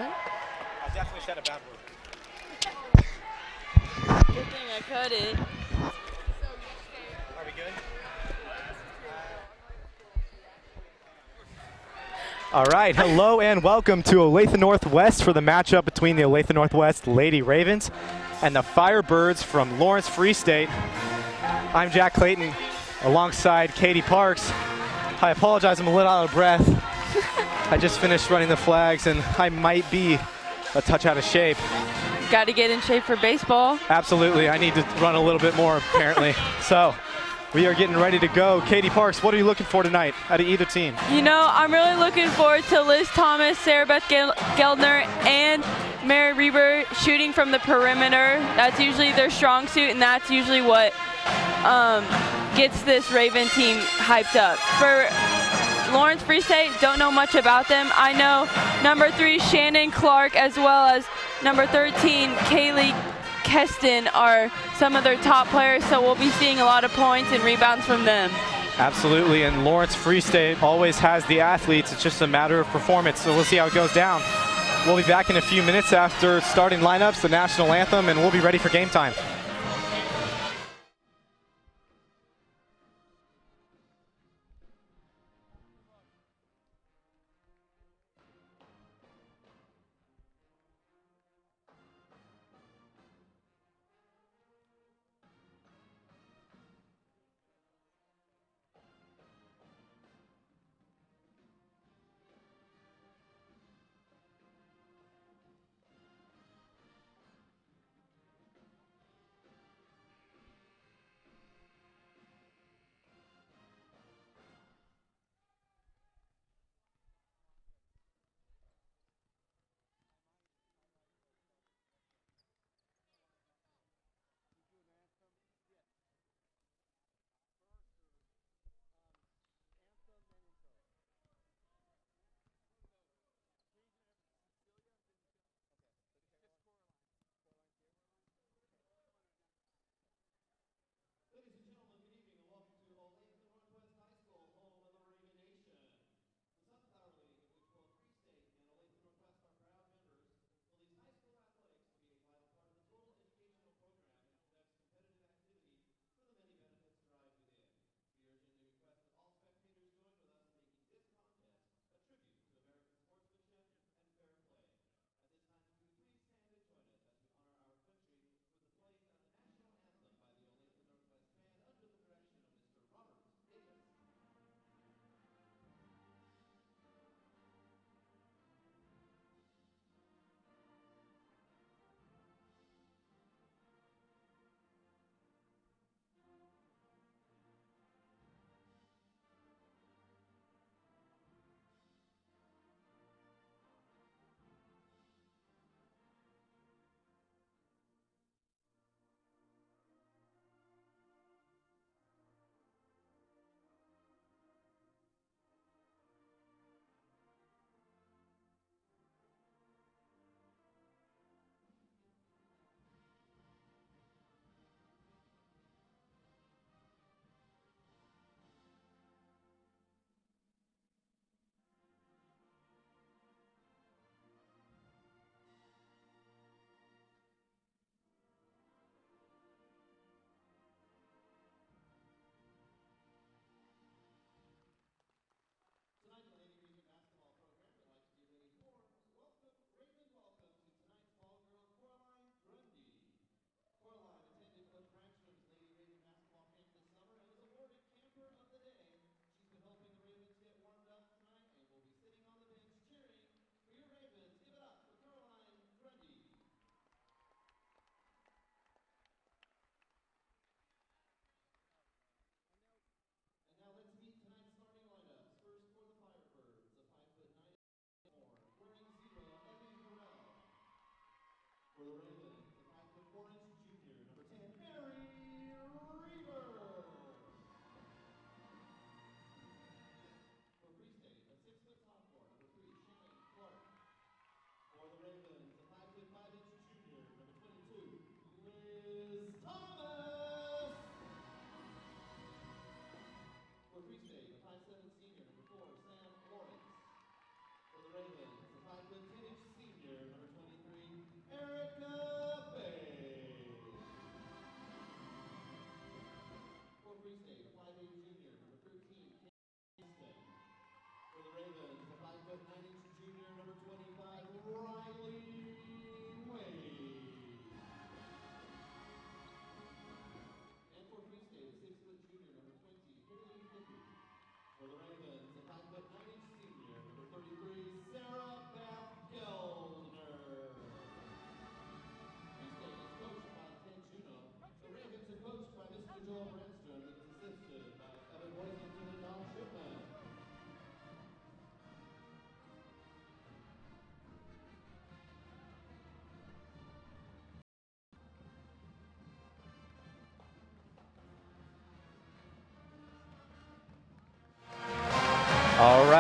I definitely said a bad word. Good thing I cut it. Are we good? All right, hello and welcome to Olathe Northwest for the matchup between the Olathe Northwest Lady Ravens and the Firebirds from Lawrence Free State. I'm Jack Clayton alongside Katie Parks. I apologize, I'm a little out of breath. I just finished running the flags and I might be a touch out of shape. Got to get in shape for baseball. Absolutely, I need to run a little bit more apparently. So we are getting ready to go. Katie Parks, what are you looking for tonight out of either team? You know, I'm really looking forward to Liz Thomas, Sarah Beth Geldner, and Mary Reber shooting from the perimeter. That's usually their strong suit, and that's usually what gets this Raven team hyped up. For Lawrence Free State, don't know much about them. I know number 3, Shannon Clark, as well as number 13, Kaylee Keston are some of their top players, so we'll be seeing a lot of points and rebounds from them. Absolutely, and Lawrence Free State always has the athletes. It's just a matter of performance, so we'll see how it goes down. We'll be back in a few minutes after starting lineups, the national anthem, and we'll be ready for game time.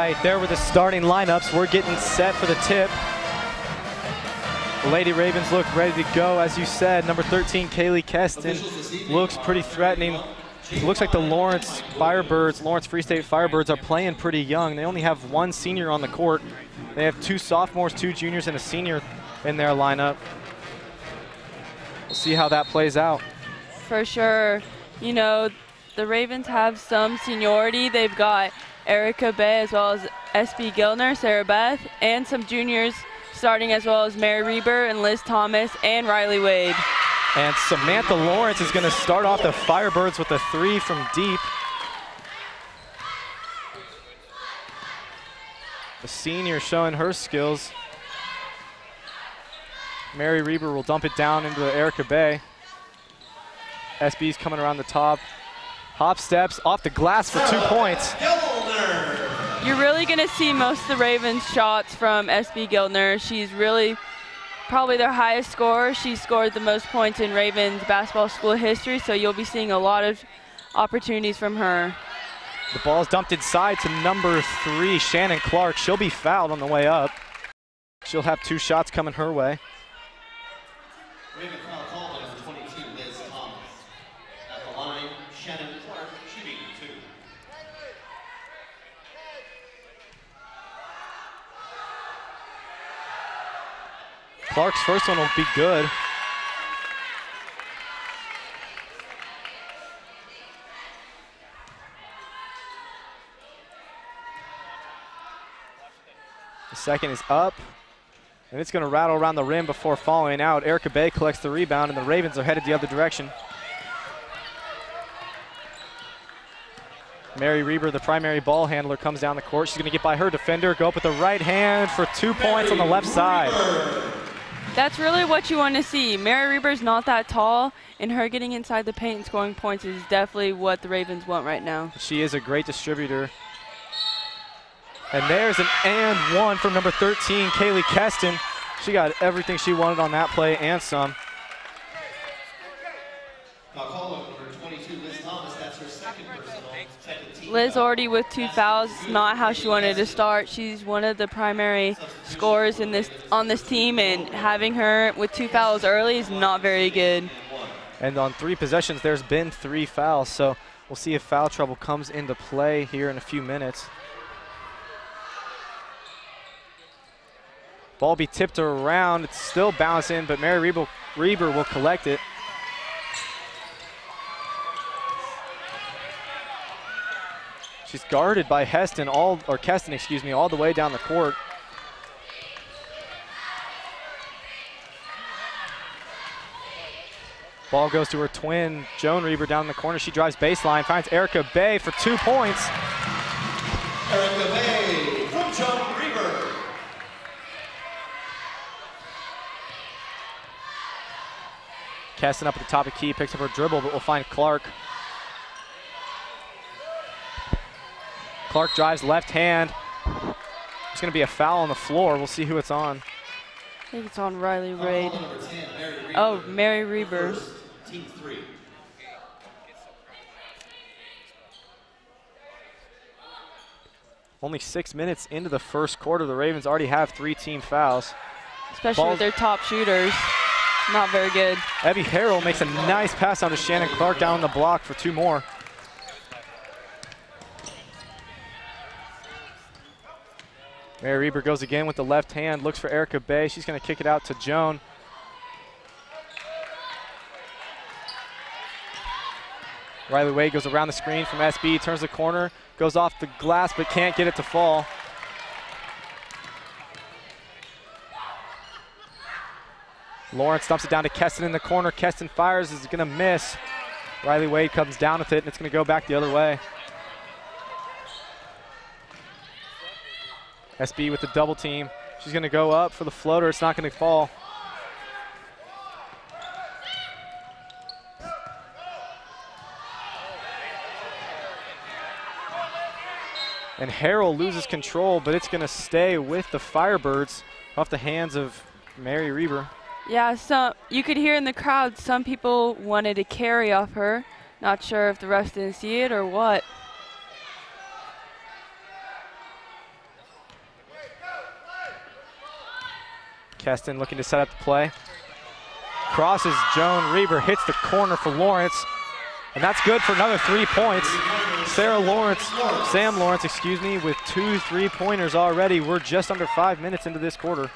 right, there were the starting lineups. We're getting set for the tip. The Lady Ravens look ready to go. As you said, number 13, Kaylee Keston, looks pretty threatening. It looks like the Lawrence Free State Firebirds are playing pretty young. They only have one senior on the court. They have 2 sophomores, 2 juniors, and a senior in their lineup. We'll see how that plays out. For sure. You know, the Ravens have some seniority. They've got Erica Bay as well as SB Gilner, Sarah Beth, and some juniors starting as well as Mary Reber and Liz Thomas and Riley Wade. And Samantha Lawrence is going to start off the Firebirds with a 3 from deep. The senior showing her skills. Mary Reber will dump it down into Erica Bay. SB's coming around the top. Hop steps off the glass for 2 points. You're really going to see most of the Ravens shots from SB Gilner. She's really probably their highest scorer. She scored the most points in Ravens basketball school history, so you'll be seeing a lot of opportunities from her. The ball's dumped inside to number 3, Shannon Clark. She'll be fouled on the way up. She'll have 2 shots coming her way. Raven foul called on number 22, Liz Thomas. At the line, Shannon Clark shooting 2. Clark's first one will be good. The second is up, and it's going to rattle around the rim before falling out. Erica Bay collects the rebound, and the Ravens are headed the other direction. Mary Reber, the primary ball handler, comes down the court. She's going to get by her defender, go up with the right hand for 2 points on the left side. That's really what you want to see. Mary Reber's not that tall, and her getting inside the paint and scoring points is definitely what the Ravens want right now. She is a great distributor. And there's an and one from number 13, Kaylee Keston. She got everything she wanted on that play and some. Foul call on number 22, Liz Thomas. That's her second personal, second team. Liz already with 2 fouls, not how she wanted to start. She's one of the primary scorers on this team, and having her with 2 fouls early is not very good. And on 3 possessions, there's been 3 fouls, so we'll see if foul trouble comes into play here in a few minutes. Ball be tipped around. It's still bouncing, but Mary Reber will collect it. She's guarded by Keston, all the way down the court. Ball goes to her twin, Joan Reber, down in the corner. She drives baseline, finds Erica Bay for 2 points. Erica Bay from Joan Reber. Keston up at the top of the key, picks up her dribble, but will find Clark. Clark drives left hand. There's going to be a foul on the floor. We'll see who it's on. I think it's on Riley Wade. Oh, Mary Reber. Team 3. Only 6 minutes into the first quarter, the Ravens already have 3 team fouls. Especially with their top shooters. Not very good. Evie Harrell makes a nice pass on to Shannon Clark down the block for 2 more. Mary Reber goes again with the left hand, looks for Erica Bay. She's going to kick it out to Joan. Riley Wade goes around the screen from SB, turns the corner, goes off the glass but can't get it to fall. Lawrence dumps it down to Keston in the corner. Keston fires, is going to miss. Riley Wade comes down with it, and it's going to go back the other way. SB with the double team. She's going to go up for the floater. It's not going to fall. And Harrell loses control, but it's going to stay with the Firebirds off the hands of Mary Reber. Yeah, so you could hear in the crowd some people wanted to carry off her. Not sure if the refs didn't see it or what. Keston looking to set up the play. Crosses Joan Reber, hits the corner for Lawrence, and that's good for another 3 points. Sam Lawrence, excuse me, with 2 3-pointers already. We're just under 5 minutes into this quarter.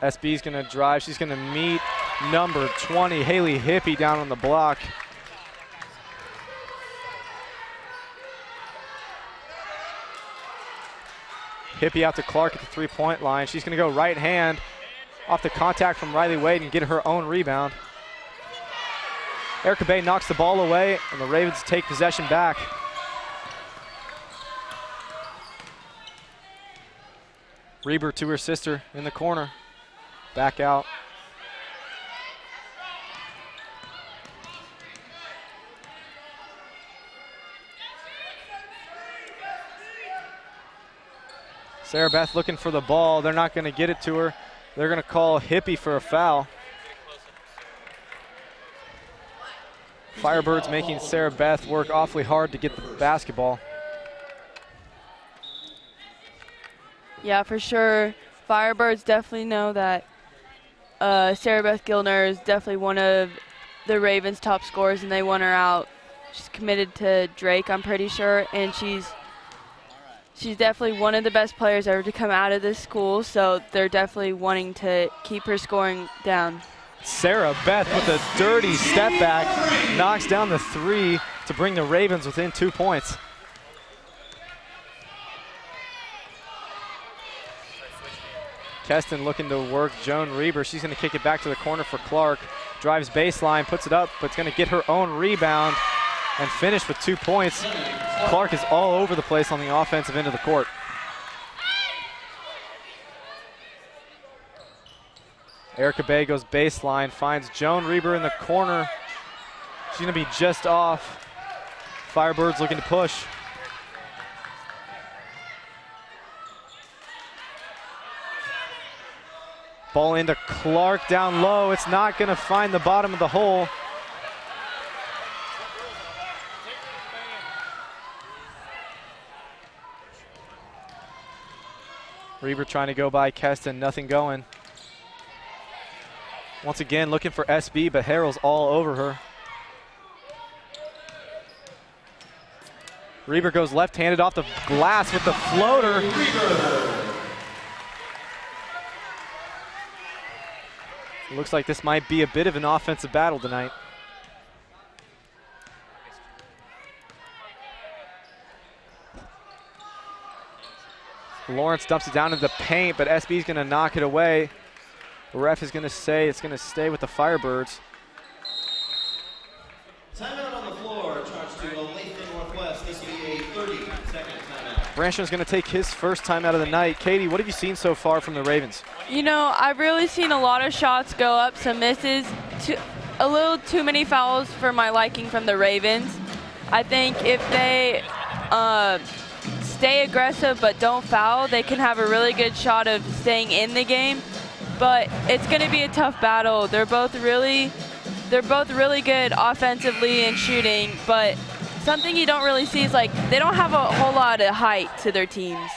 SB's gonna drive, she's gonna meet number 20, Haley Hippie, down on the block. Hippie out to Clark at the 3-point line. She's gonna go right hand off the contact from Riley Wade and get her own rebound. Erica Bay knocks the ball away and the Ravens take possession back. Reber to her sister in the corner. Back out. Sarah Beth looking for the ball. They're not going to get it to her. They're going to call Hippie for a foul. Firebirds making Sarah Beth work awfully hard to get the basketball. Yeah, for sure. Firebirds definitely know that Sarah Beth Gildner is definitely one of the Ravens' top scorers, and they want her out. She's committed to Drake, I'm pretty sure, and she's definitely one of the best players ever to come out of this school, so they're definitely wanting to keep her scoring down. Sarah Beth with a dirty step back, knocks down the 3 to bring the Ravens within 2 points. Keston looking to work Joan Reber. She's going to kick it back to the corner for Clark. Drives baseline, puts it up, but it's going to get her own rebound and finish with 2 points. Clark is all over the place on the offensive end of the court. Erica Bay goes baseline, finds Joan Reber in the corner. She's going to be just off. Firebirds looking to push. Ball into Clark down low. It's not going to find the bottom of the hole. Reber trying to go by Keston, nothing going. Once again looking for SB, but Harrell's all over her. Reber goes left-handed off the glass with the floater. Looks like this might be a bit of an offensive battle tonight. Lawrence dumps it down into the paint, but SB's going to knock it away. The ref is going to say it's going to stay with the Firebirds. Timeout on the floor, charged to Olathe Northwest. This will be a 30-second timeout. Branchman's going to take his first timeout of the night. Katie, what have you seen so far from the Ravens? You know, I've really seen a lot of shots go up, some misses, a little too many fouls for my liking from the Ravens. I think if they stay aggressive but don't foul, they can have a really good shot of staying in the game. But it's going to be a tough battle. They're both really good offensively and shooting, but something you don't really see is like they don't have a whole lot of height to their teams.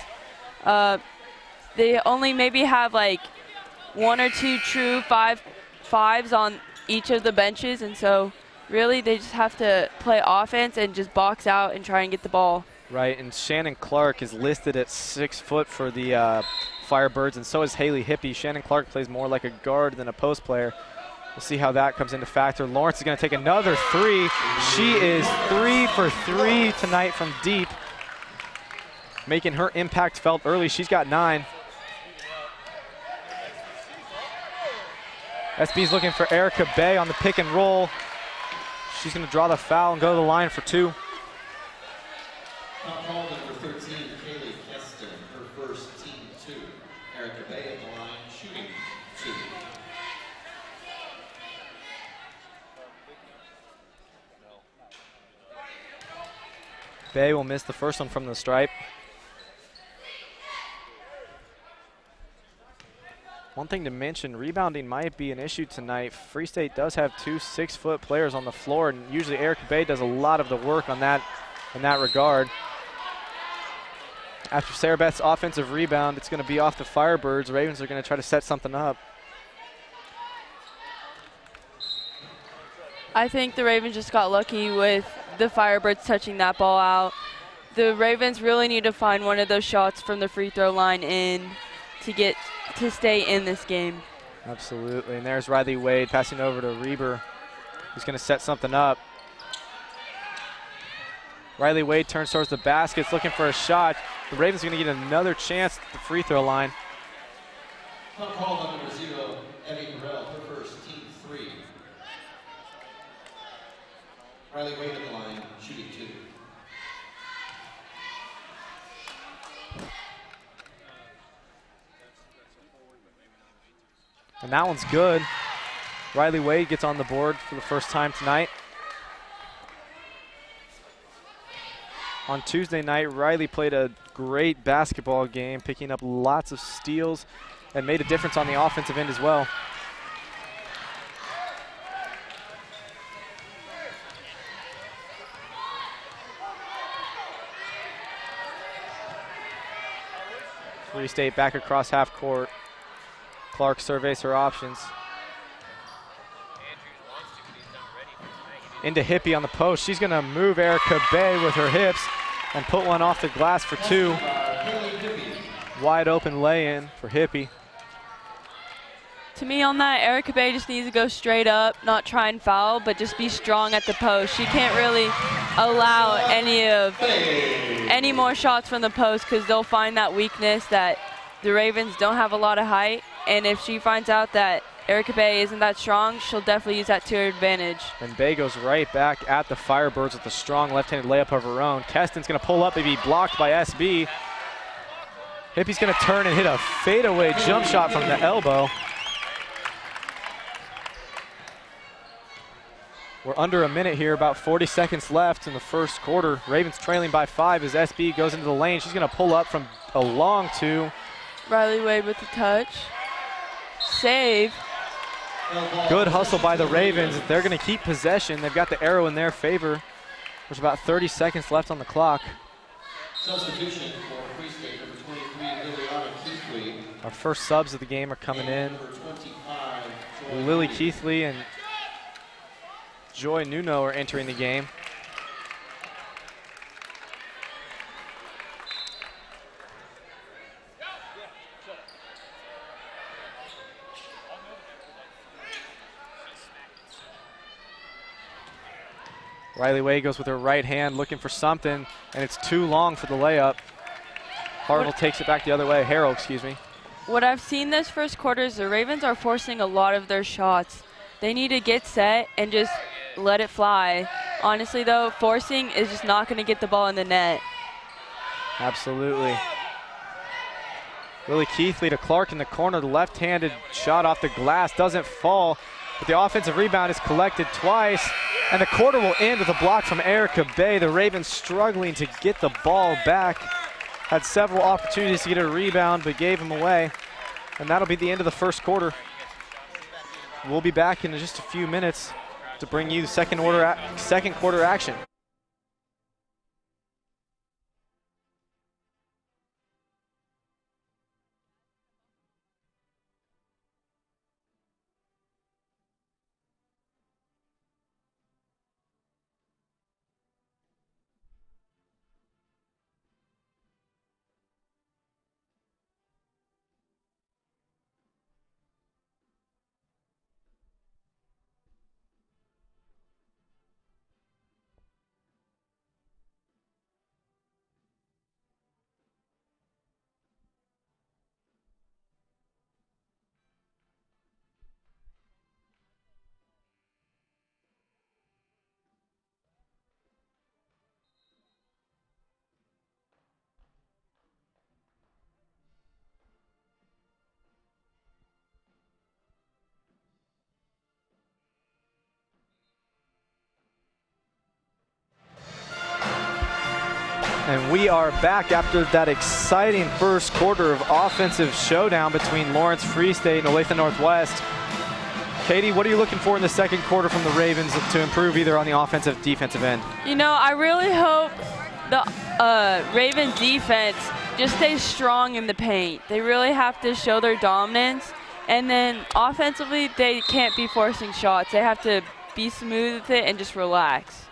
They only maybe have like 1 or 2 true fives on each of the benches, and so really they just have to play offense and just box out and try and get the ball. Right, and Shannon Clark is listed at 6 foot for the Firebirds, and so is Haley Hippie. Shannon Clark plays more like a guard than a post player. We'll see how that comes into factor. Lawrence is going to take another 3. She is 3 for 3 tonight from deep, making her impact felt early. She's got 9. SB's looking for Erica Bay on the pick and roll. She's going to draw the foul and go to the line for 2. Foul call number 13, Kaylee Keston, her first, team 2. Erica Bay at the line, shooting 2. Bay will miss the first one from the stripe. One thing to mention, rebounding might be an issue tonight. Free State does have 2 6-foot players on the floor, and usually Erica Bay does a lot of the work on that in that regard. After Sarah Beth's offensive rebound, it's going to be off the Firebirds. Ravens are going to try to set something up. I think the Ravens just got lucky with the Firebirds touching that ball out. The Ravens really need to find one of those shots from the free throw line in to stay in this game. Absolutely, and there's Riley Wade passing over to Reber, who's going to set something up. Riley Wade turns towards the basket, looking for a shot. The Ravens are going to get another chance at the free throw line. Call on number 0, Evie Burrell, her first, team 3. Riley Wade at the line, shooting 2. And that one's good. Riley Wade gets on the board for the first time tonight. On Tuesday night, Riley played a great basketball game, picking up lots of steals and made a difference on the offensive end as well. Free State back across half court. Clark surveys her options. Into Hippie on the post. She's going to move Erica Bay with her hips and put one off the glass for 2. Wide open lay-in for Hippie. To me on that, Erica Bay just needs to go straight up, not try and foul, but just be strong at the post. She can't really allow any more shots from the post because they'll find that weakness that the Ravens don't have a lot of height. And if she finds out that Erica Bay isn't that strong, she'll definitely use that to her advantage. And Bay goes right back at the Firebirds with a strong left-handed layup of her own. Keston's going to pull up and be blocked by SB. Hippie's going to turn and hit a fadeaway jump shot from the elbow. We're under a minute here, about 40 seconds left in the first quarter. Ravens trailing by 5 as SB goes into the lane. She's going to pull up from a long 2. Riley Wade with the touch. Save. Good hustle by the Ravens. They're going to keep possession. They've got the arrow in their favor. There's about 30 seconds left on the clock. Substitution for Free State, number 23, Liliana Keithley. Our first subs of the game are coming in. Number 25, Lily Keithley and Joy Nuno are entering the game. Riley Wade goes with her right hand looking for something, and it's too long for the layup. Harville takes it back the other way. Harrell, excuse me. What I've seen this first quarter is the Ravens are forcing a lot of their shots. They need to get set and just let it fly. Honestly, though, forcing is just not going to get the ball in the net. Absolutely. Lily Keithley to Clark in the corner. The left-handed shot off the glass doesn't fall, but the offensive rebound is collected twice. And the quarter will end with a block from Erica Bay. The Ravens struggling to get the ball back. Had several opportunities to get a rebound, but gave them away. And that'll be the end of the first quarter. We'll be back in just a few minutes to bring you the second quarter action. And we are back after that exciting first quarter of offensive showdown between Lawrence Free State and Olathe Northwest. Katie, what are you looking for in the second quarter from the Ravens to improve either on the offensive or defensive end? You know, I really hope the Ravens defense just stays strong in the paint. They really have to show their dominance. And then offensively, they can't be forcing shots. They have to be smooth with it and just relax.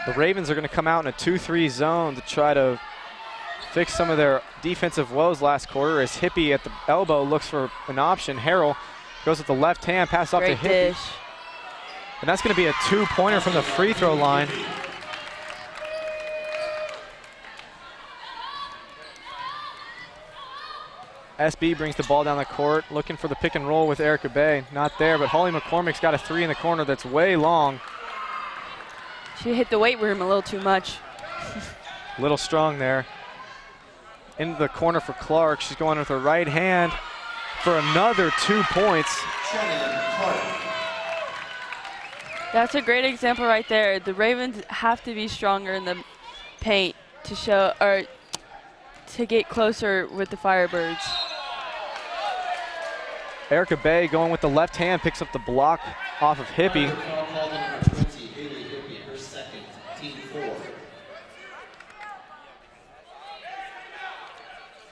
The Ravens are going to come out in a 2-3 zone to try to fix some of their defensive woes last quarter as Hippie at the elbow looks for an option. Harrell goes with the left hand, pass off to Hippie. And that's going to be a 2-pointer from the free throw line. SB brings the ball down the court, looking for the pick and roll with Erica Bay. Not there, but Holly McCormick's got a 3 in the corner that's way long. She hit the weight room a little too much. A little strong there. Into the corner for Clark. She's going with her right hand for another 2 points. That's a great example right there. The Ravens have to be stronger in the paint to show, or to get closer with the Firebirds. Erica Bay going with the left hand, picks up the block off of Hippie.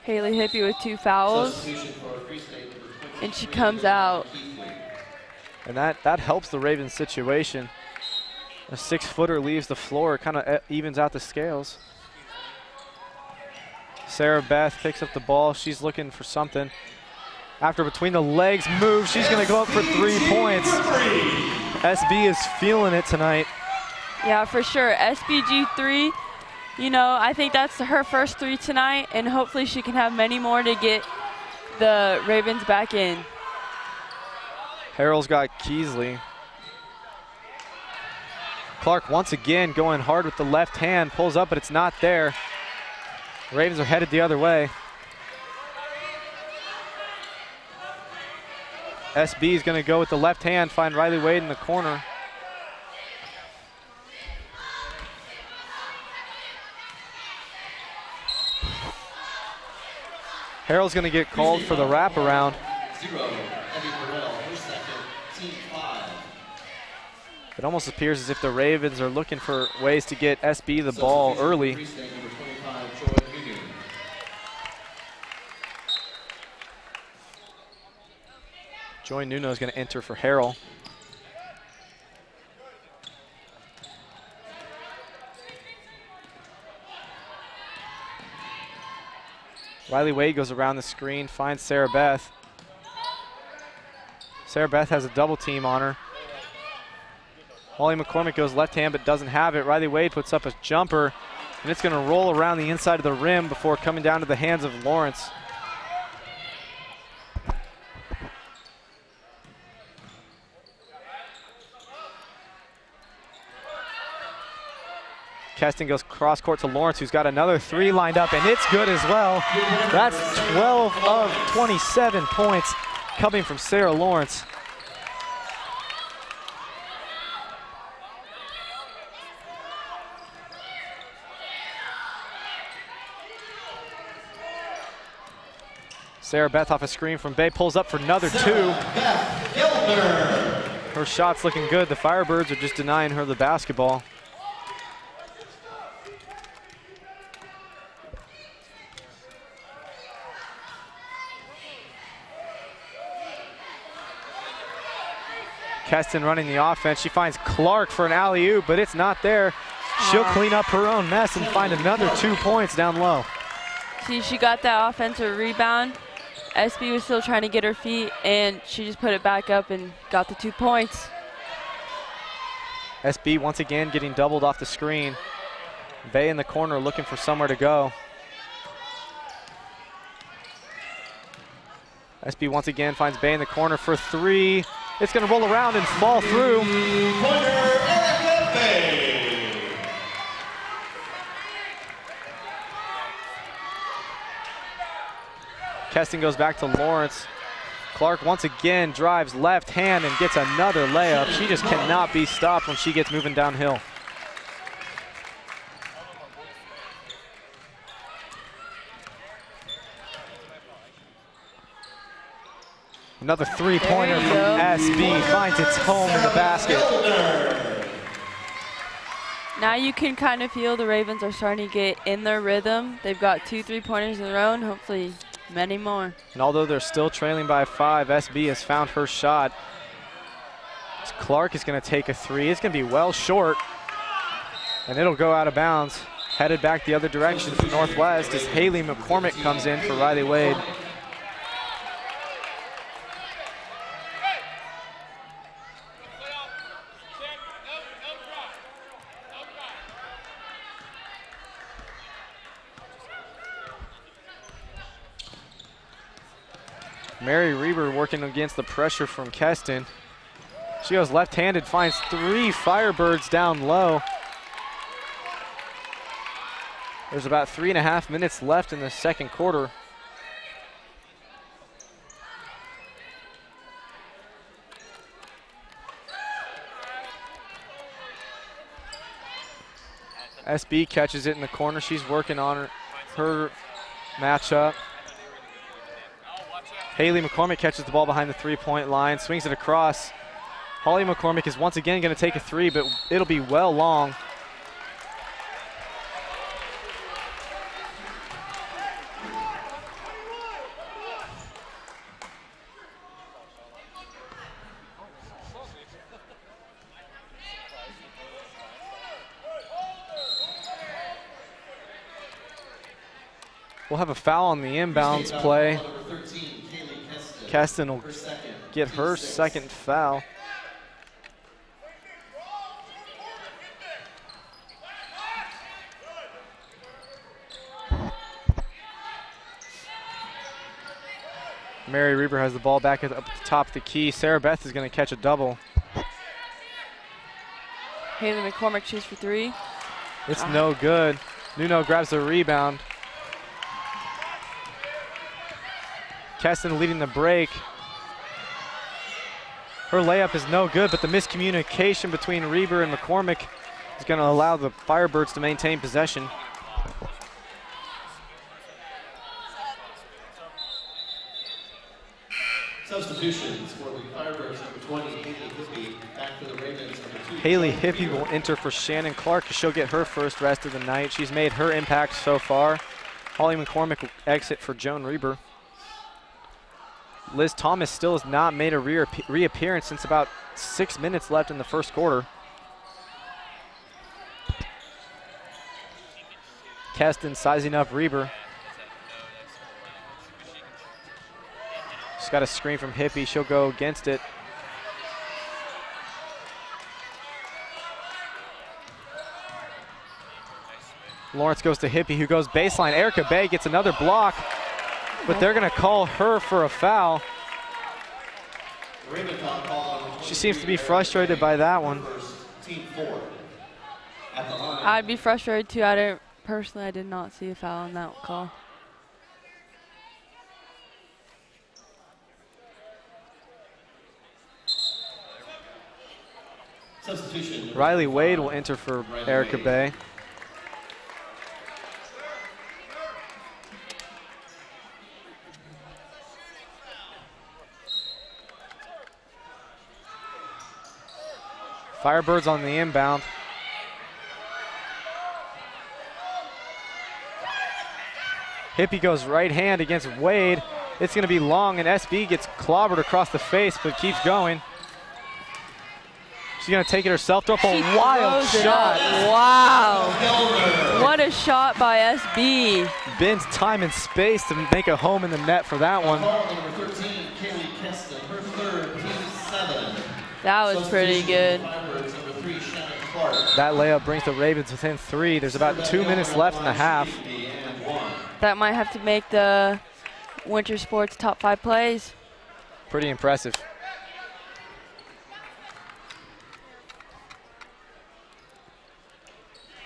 Haley Hippie with 2 fouls. And she comes out. And that helps the Ravens situation. A 6-footer leaves the floor, kind of evens out the scales. Sarah Beth picks up the ball. She's looking for something. After between the legs move, she's going to go up for 3 points. SB is feeling it tonight. Yeah, for sure. SBG 3, you know, I think that's her first 3 tonight, and hopefully she can have many more to get the Ravens back in. Harrell's got Keesley. Clark once again going hard with the left hand, pulls up, but it's not there. Ravens are headed the other way. SB is going to go with the left hand, find Riley Wade in the corner. Harrell's going to get called for the wraparound. It almost appears as if the Ravens are looking for ways to get SB the ball early. Joy Nuno is going to enter for Harrell. Riley Wade goes around the screen, finds Sarah Beth. Sarah Beth has a double team on her. Holly McCormick goes left hand but doesn't have it. Riley Wade puts up a jumper, and it's going to roll around the inside of the rim before coming down to the hands of Lawrence. Keston goes cross court to Lawrence, who's got another 3 lined up, and it's good as well. That's 12 of 27 points coming from Sarah Lawrence. Sarah Beth off a screen from Bay, pulls up for another 2. Her shot's looking good. The Firebirds are just denying her the basketball. Keston running the offense. She finds Clark for an alley-oop, but it's not there. She'll clean up her own mess and find another 2 points down low. See, she got that offensive rebound. SB was still trying to get her feet, and she just put it back up and got the 2 points. SB once again getting doubled off the screen. Bay in the corner looking for somewhere to go. SB once again finds Bay in the corner for 3. It's going to roll around and fall through. Keston goes back to Lawrence. Clark once again drives left hand and gets another layup. She just cannot be stopped when she gets moving downhill. Another three-pointer from SB finds its home in the basket. Now you can kind of feel the Ravens are starting to get in their rhythm. They've got 2 3-pointers in a row and hopefully many more. And although they're still trailing by 5, SB has found her shot. Clark is going to take a 3. It's going to be well short, and it'll go out of bounds. Headed back the other direction for Northwest as Haley McCormick comes in for Riley Wade. Mary Reber working against the pressure from Keston. She goes left-handed, finds 3 Firebirds down low. There's about 3.5 minutes left in the second quarter. SB catches it in the corner. She's working on her matchup. Haley McCormick catches the ball behind the 3-point line, swings it across. Holly McCormick is once again going to take a 3, but it'll be well long. We'll have a foul on the inbounds play. Keston will get her second foul. Mary Reber has the ball back up at the top of the key. Sarah Beth is going to catch a double. Haley McCormick shoots for 3. It's no good. Nuno grabs the rebound. Keston leading the break. Her layup is no good, but the miscommunication between Reber and McCormick is going to allow the Firebirds to maintain possession. Substitutions for the Firebirds, number 20, Haley Hippie, back for the Ravens, number 2. Haley Hippie will enter for Shannon Clark. She'll get her first rest of the night. She's made her impact so far. Holly McCormick will exit for Joan Reber. Liz Thomas still has not made a reappearance since about 6 minutes left in the first quarter. Keston sizing up Reber. She's got a screen from Hippie. She'll go against it. Lawrence goes to Hippie, who goes baseline. Erica Bay gets another block, but they're going to call her for a foul. She seems to be frustrated by that one. I'd be frustrated too. I did not see a foul on that call. Substitution. Riley Wade will enter for Erica Bay. Firebirds on the inbound. Hippie goes right hand against Wade. It's going to be long, and SB gets clobbered across the face, but keeps going. She's going to take it herself. Throw up a wild shot. Wow. What a shot by SB. Bends time and space to make a home in the net for that one. Number 13, Kaylee Keston, her third, team 7. That was pretty good. That layup brings the Ravens within 3. There's about 2 minutes left in the half. That might have to make the Winter Sports top 5 plays. Pretty impressive.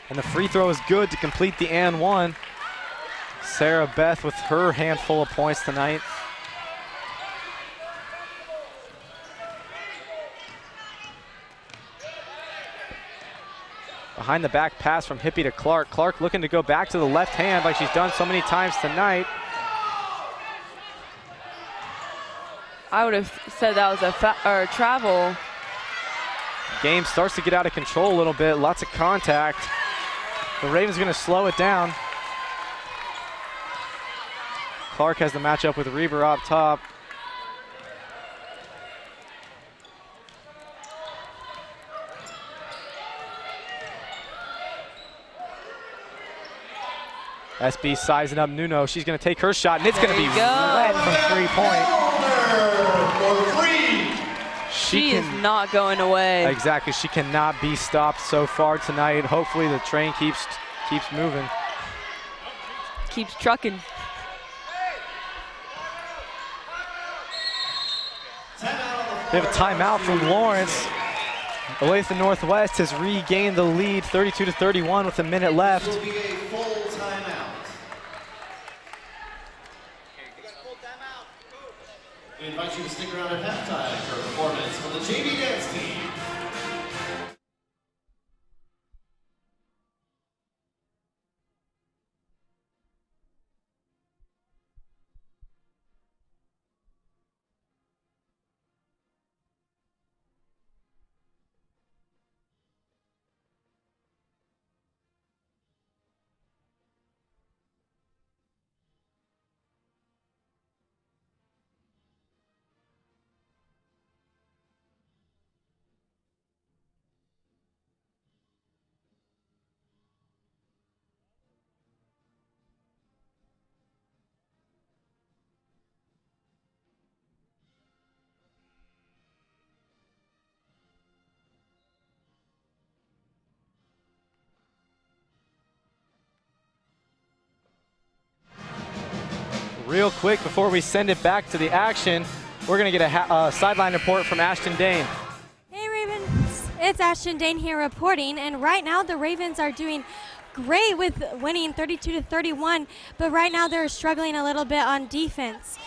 And the free throw is good to complete the and one. Sarah Beth with her handful of points tonight. Behind the back pass from Hippie to Clark. Clark looking to go back to the left hand like she's done so many times tonight. I would have said that was a travel. Game starts to get out of control a little bit. Lots of contact. The Ravens going to slow it down. Clark has the matchup with Reber up top. SB sizing up Nuno. She's going to take her shot, and it's going to be wet from 3-point. She is not going away. Exactly. She cannot be stopped so far tonight. Hopefully the train keeps moving. Keeps trucking. We have a timeout from Lawrence. Olathe Northwest has regained the lead 32-31 with a minute left. Will be a full timeout. We invite you to stick around at halftime for a performance from the JV dance team. Real quick before we send it back to the action, we're going to get a sideline report from Ashton Dane. Hey Ravens, it's Ashton Dane here reporting, and right now the Ravens are doing great with winning 32-31, but right now they're struggling a little bit on defense.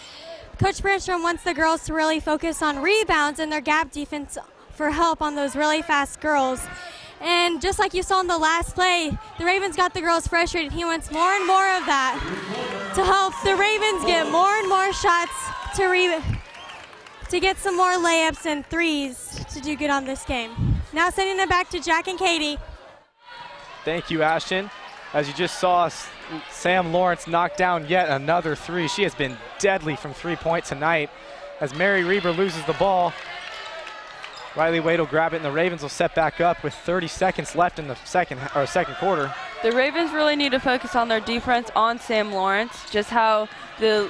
Coach Brandstrom wants the girls to really focus on rebounds and their gap defense for help on those really fast girls. And just like you saw in the last play, the Ravens got the girls frustrated. He wants more and more of that to help the Ravens get more and more shots to get some more layups and threes to do good on this game. Now sending it back to Jack and Katie. Thank you, Ashton. As you just saw, Sam Lawrence knock down yet another three. She has been deadly from 3-point tonight. As Mary Reber loses the ball, Riley Wade will grab it, and the Ravens will set back up with 30 seconds left in the second quarter. The Ravens really need to focus on their defense on Sam Lawrence, just how the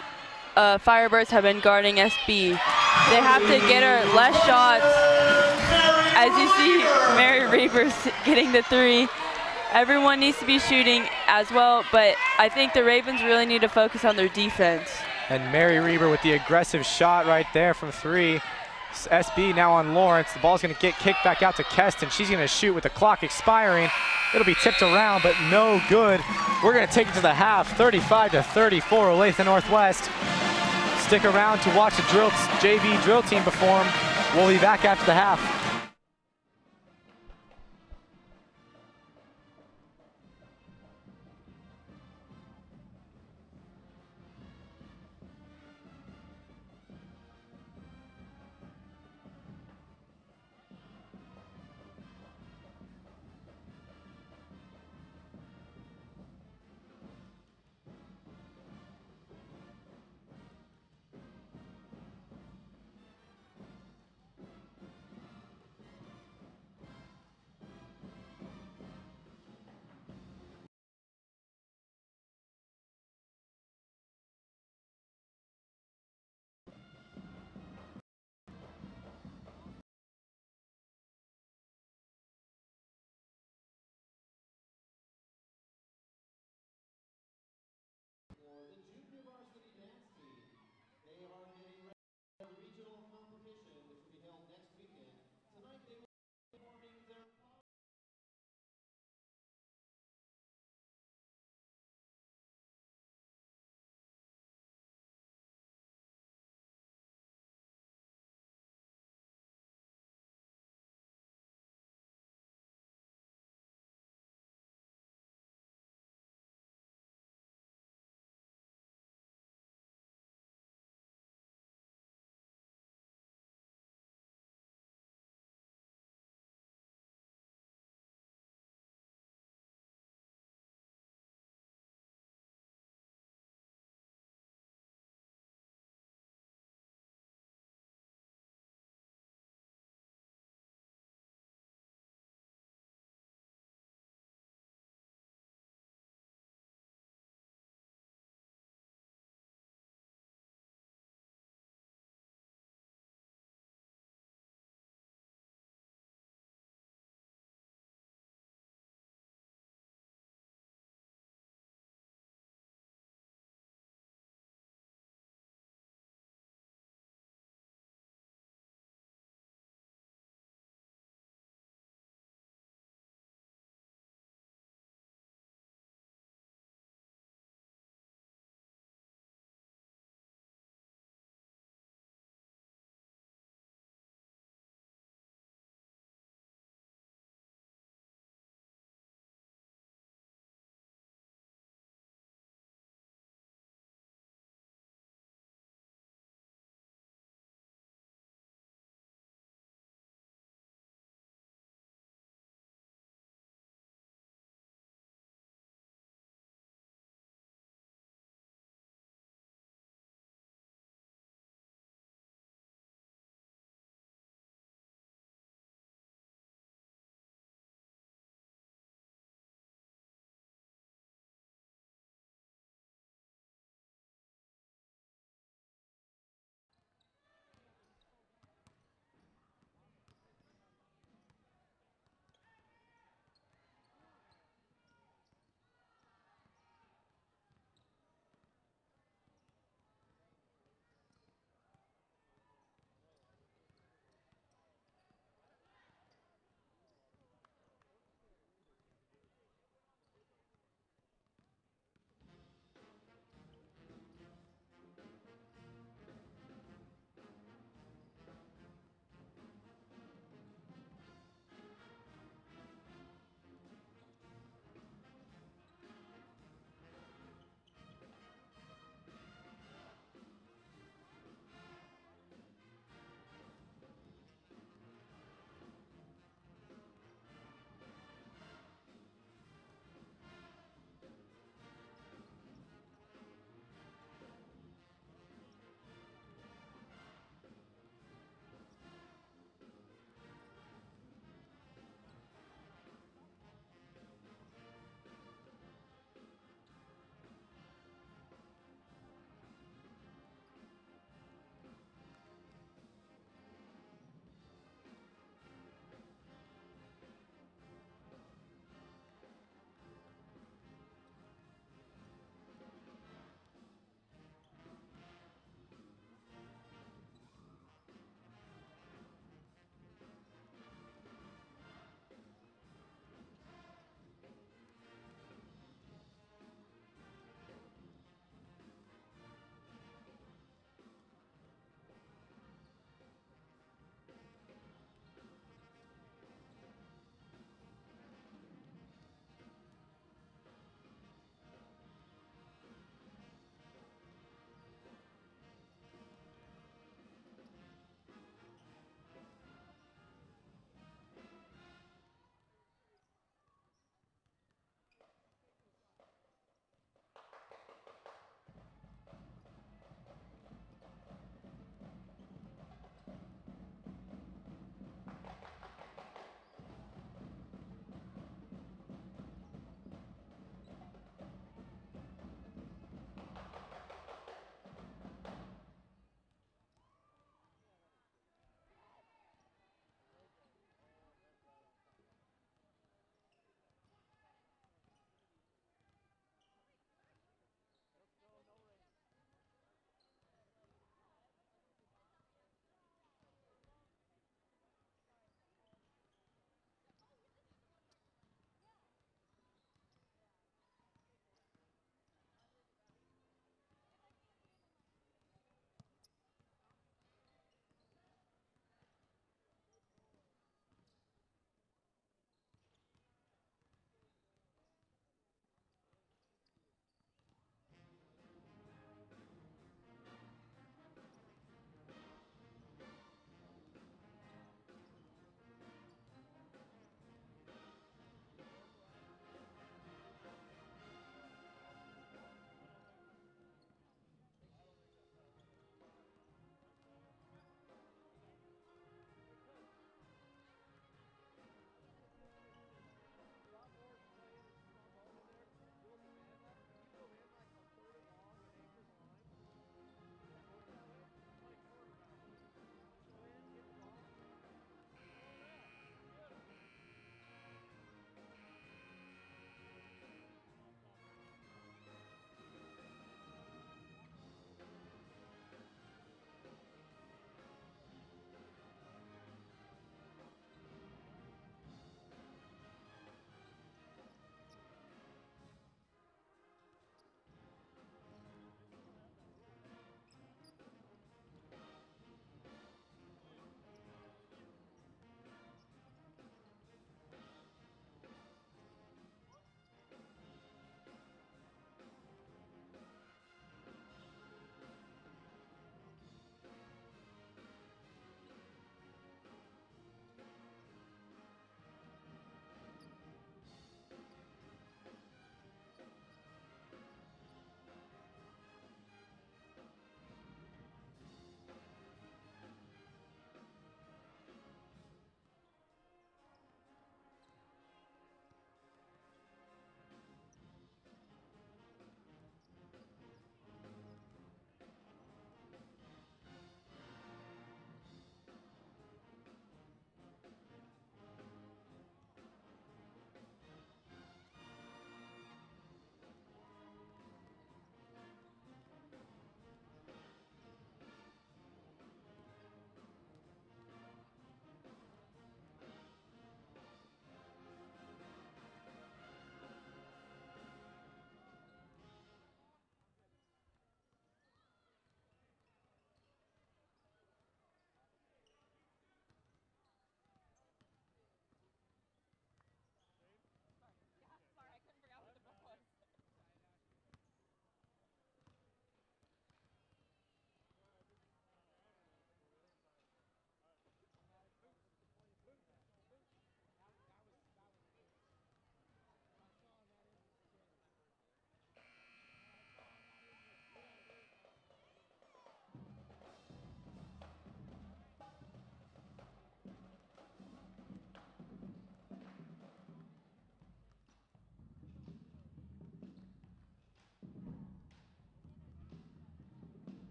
Firebirds have been guarding SB. They have to get her less shots. As you see, Mary Reber getting the three. Everyone needs to be shooting as well, but I think the Ravens really need to focus on their defense. And Mary Reber with the aggressive shot right there from three. SB now on Lawrence. The ball's going to get kicked back out to Keston. She's going to shoot with the clock expiring. It'll be tipped around, but no good. We're going to take it to the half, 35-34, Olathe Northwest. Stick around to watch the JV drill team perform. We'll be back after the half.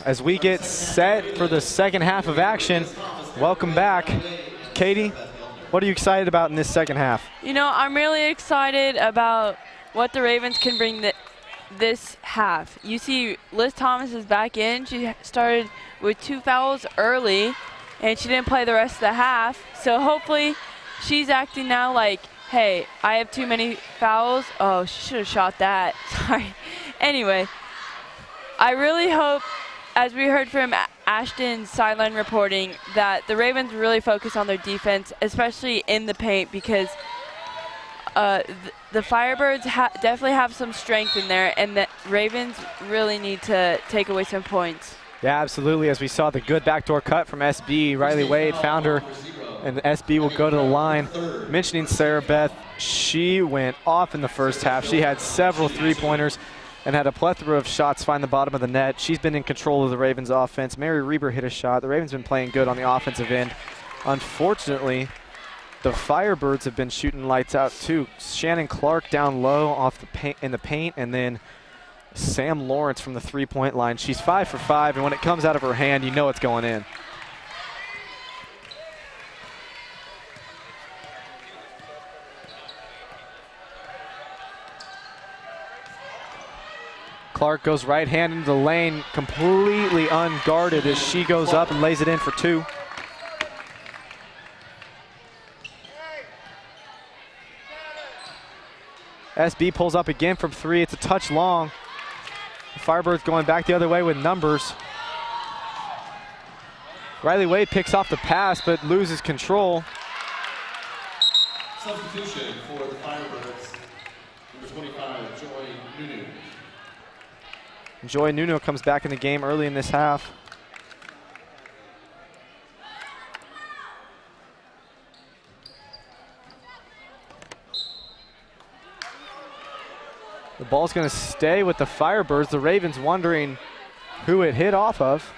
as we get set for the second half of action. Welcome back. Katie, what are you excited about in this second half? You know, I'm really excited about what the Ravens can bring this half. You see Liz Thomas is back in. She started with 2 fouls early, and she didn't play the rest of the half. So hopefully she's acting now like, hey, I have too many fouls. Oh, she should have shot that. Sorry. Anyway, I really hope, as we heard from Ashton's sideline reporting, that the Ravens really focus on their defense, especially in the paint, because the Firebirds definitely have some strength in there, and the Ravens really need to take away some points. Yeah, absolutely. As we saw the good backdoor cut from SB, Riley Wade found her, and SB will go to the line. Mentioning Sarah Beth, she went off in the first half. She had several three-pointers and had a plethora of shots find the bottom of the net. She's been in control of the Ravens offense. Mary Reber hit a shot. The Ravens been playing good on the offensive end. Unfortunately, the Firebirds have been shooting lights out too. Shannon Clark down low off the paint, in the paint, and then Sam Lawrence from the three-point line. She's 5 for 5, and when it comes out of her hand, you know it's going in. Clark goes right hand into the lane, completely unguarded as she goes up and lays it in for 2. SB pulls up again from 3. It's a touch long. The Firebirds going back the other way with numbers. Riley Wade picks off the pass but loses control. Substitution for the Firebirds, number 25, Joy Nunu. Joy Nuno comes back in the game early in this half. The ball's going to stay with the Firebirds. The Ravens wondering who it hit off of.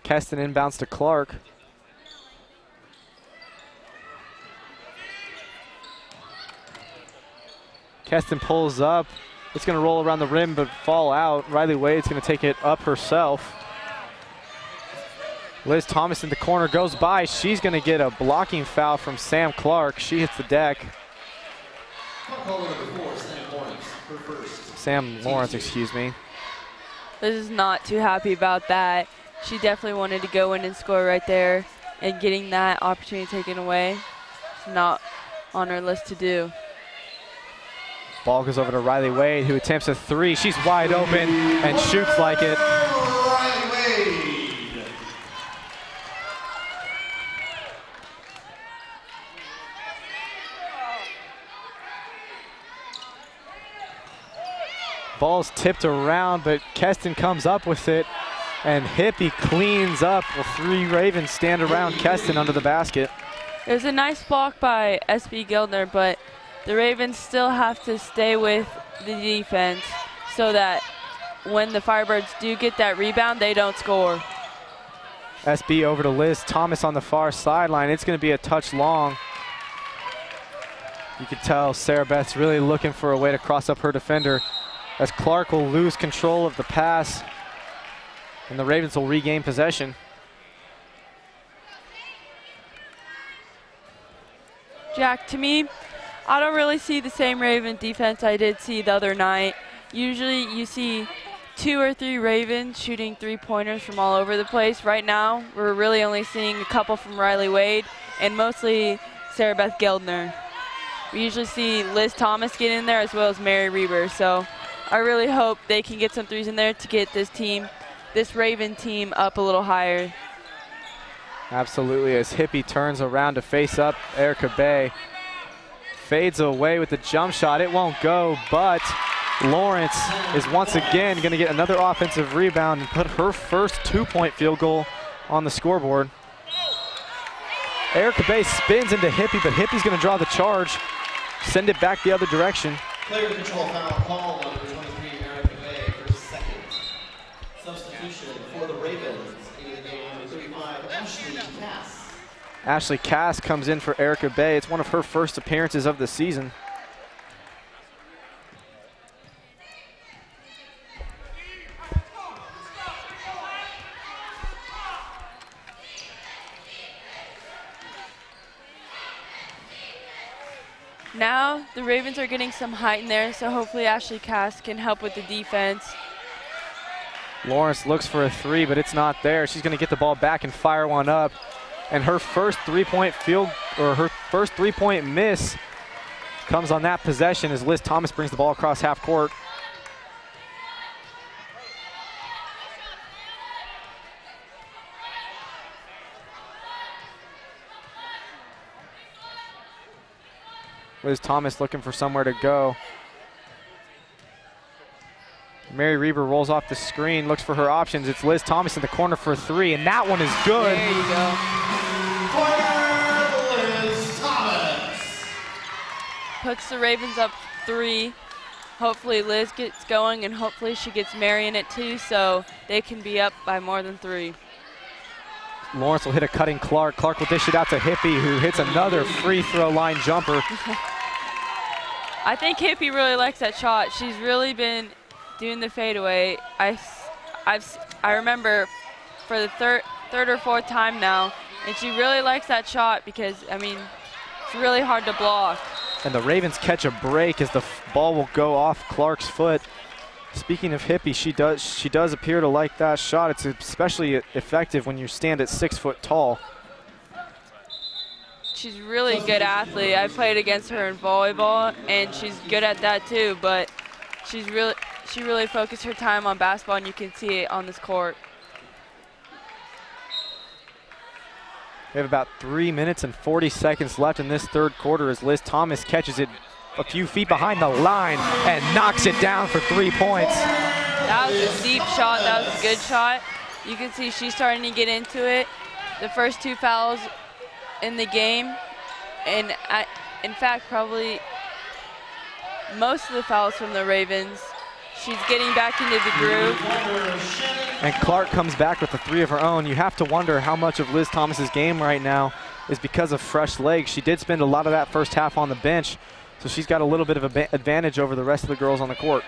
Keston inbounds to Clark. Keston pulls up. It's going to roll around the rim but fall out. Riley Wade's going to take it up herself. Liz Thomas in the corner goes by. She's going to get a blocking foul from Sam Clark. She hits the deck. Sam Lawrence, excuse me. Liz is not too happy about that. She definitely wanted to go in and score right there, and getting that opportunity taken away is not on her list to do. Ball goes over to Riley Wade, who attempts a 3. She's wide open and shoots like it. Ball's tipped around, but Keston comes up with it, and Hippie cleans up. Well, 3 Ravens stand around Keston under the basket. It was a nice block by SB Gildner, but the Ravens still have to stay with the defense so that when the Firebirds do get that rebound, they don't score. SB over to Liz Thomas on the far sideline. It's going to be a touch long. You can tell Sarah Beth's really looking for a way to cross up her defender, as Clark will lose control of the pass, and the Ravens will regain possession. Jack, to me, I don't really see the same Raven defense I did see the other night. Usually you see 2 or 3 Ravens shooting 3-pointers from all over the place. Right now, we're really only seeing a couple from Riley Wade and mostly Sarah Beth Geldner. We usually see Liz Thomas get in there as well as Mary Reber. So I really hope they can get some 3s in there to get this Raven team up a little higher. Absolutely, as Hippie turns around to face up Erica Bay. Fades away with the jump shot. It won't go, but Lawrence is once again going to get another offensive rebound and put her first 2-point field goal on the scoreboard. Erica Bay spins into Hippie, but Hippie's going to draw the charge, send it back the other direction. Player control foul call on number 23, Erica Bay, for second. Substitution for the Ravens, in the game number 35, Ashley Cass. Ashley Cass comes in for Erica Bay. It's one of her first appearances of the season. Now the Ravens are getting some height in there, so hopefully Ashley Cass can help with the defense. Lawrence looks for a three, but it's not there. She's going to get the ball back and fire one up. And her first three-point miss comes on that possession as Liz Thomas brings the ball across half court. Liz Thomas looking for somewhere to go. Mary Reber rolls off the screen, looks for her options. It's Liz Thomas in the corner for a three, and that one is good. There you go. Liz Thomas. Puts the Ravens up 3. Hopefully Liz gets going, and hopefully she gets Mary in it too, so they can be up by more than 3. Lawrence will hit a cutting Clark. Clark will dish it out to Hippie, who hits another free throw line jumper. I think Hippie really likes that shot. She's really been doing the fadeaway. I remember for the third or fourth time now, and she really likes that shot because, I mean, it's really hard to block. And the Ravens catch a break as the ball will go off Clark's foot. Speaking of Hippie, she does appear to like that shot. It's especially effective when you stand at 6 foot tall. She's really good athlete. I played against her in volleyball, and she's good at that too. But she really focused her time on basketball, and you can see it on this court. We have about 3 minutes and 40 seconds left in this third quarter as Liz Thomas catches it a few feet behind the line and knocks it down for 3 points. That was a deep shot. That was a good shot. You can see she's starting to get into it. The first 2 fouls in the game, and in fact, probably most of the fouls from the Ravens. She's getting back into the groove. And Clark comes back with a 3 of her own. You have to wonder how much of Liz Thomas's game right now is because of fresh legs. She did spend a lot of that first half on the bench, so she's got a little bit of an advantage over the rest of the girls on the court.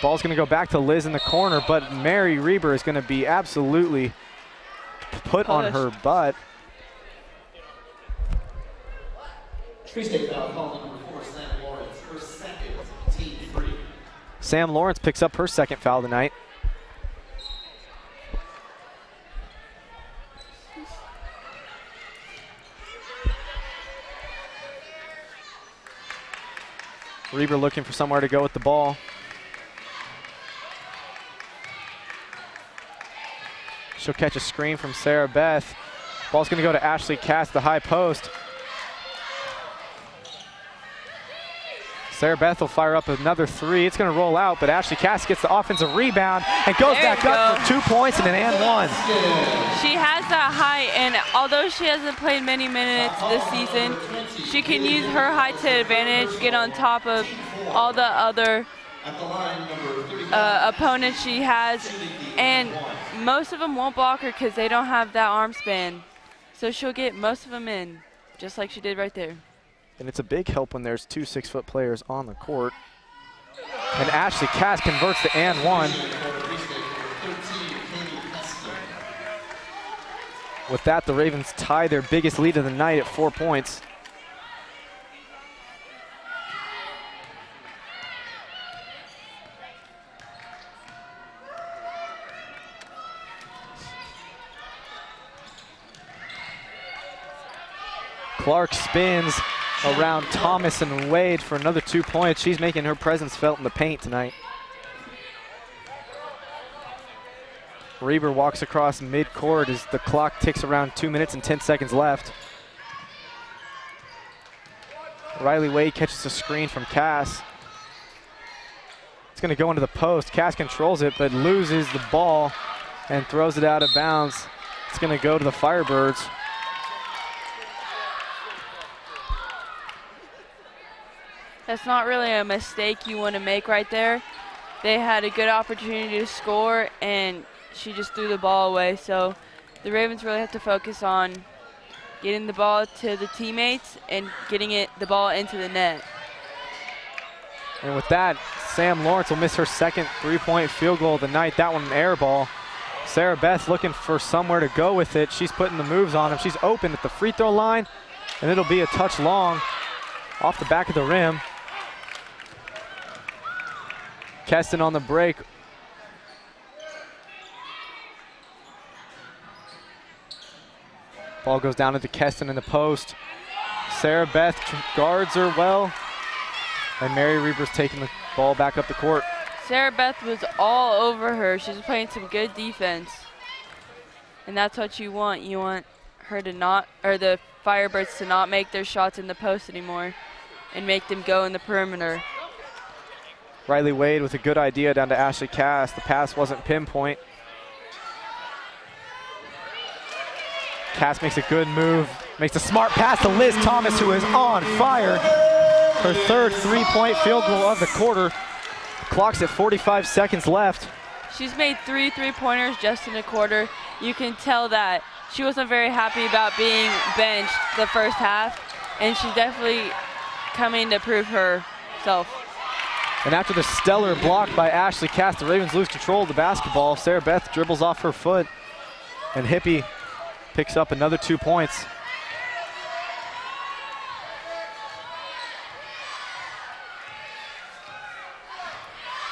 Ball's going to go back to Liz in the corner, but Mary Reber is going to be absolutely put on her butt. Free State foul called number 4, Sam Lawrence, her second, team free. Sam Lawrence picks up her second foul tonight. Reber looking for somewhere to go with the ball. She'll catch a screen from Sarah Beth. Ball's going to go to Ashley Cass, the high post. Sarah Beth will fire up another 3. It's going to roll out, but Ashley Cass gets the offensive rebound and goes back up for 2 points and an and 1. She has that height, and although she hasn't played many minutes this season, she can use her height to advantage, get on top of all the other opponents she has, and most of them won't block her because they don't have that arm span. So she'll get most of them in, just like she did right there. And it's a big help when there's 2 6-foot players on the court. And Ashley Cass converts the and 1. With that, the Ravens tie their biggest lead of the night at 4 points. Clark spins around Thomas and Wade for another 2 points. She's making her presence felt in the paint tonight. Reber walks across midcourt as the clock ticks around 2 minutes and 10 seconds left. Riley Wade catches a screen from Cass. It's going to go into the post. Cass controls it but loses the ball and throws it out of bounds. It's going to go to the Firebirds. That's not really a mistake you want to make right there. They had a good opportunity to score, and she just threw the ball away. So the Ravens really have to focus on getting the ball to the teammates and getting the ball into the net. And with that, Sam Lawrence will miss her second three-point field goal of the night. That one an air ball. Sarah Beth looking for somewhere to go with it. She's putting the moves on him. She's open at the free throw line, and it'll be a touch long off the back of the rim. Keston on the break. Ball goes down to Keston in the post. Sarah Beth guards her well, and Mary Reber's taking the ball back up the court. Sarah Beth was all over her. She's playing some good defense, and that's what you want. You want her to not, or the Firebirds to not make their shots in the post anymore and make them go in the perimeter. Riley Wade with a good idea down to Ashley Cass. The pass wasn't pinpoint. Cass makes a good move, makes a smart pass to Liz Thomas, who is on fire. Her third three-point field goal of the quarter. Clock's at 45 seconds left. She's made 3 3-pointers just in a quarter. You can tell that she wasn't very happy about being benched the first half, and she's definitely coming to prove herself. And after the stellar block by Ashley Cass, the Ravens lose control of the basketball. Sarah Beth dribbles off her foot, and Hippie picks up another 2 points.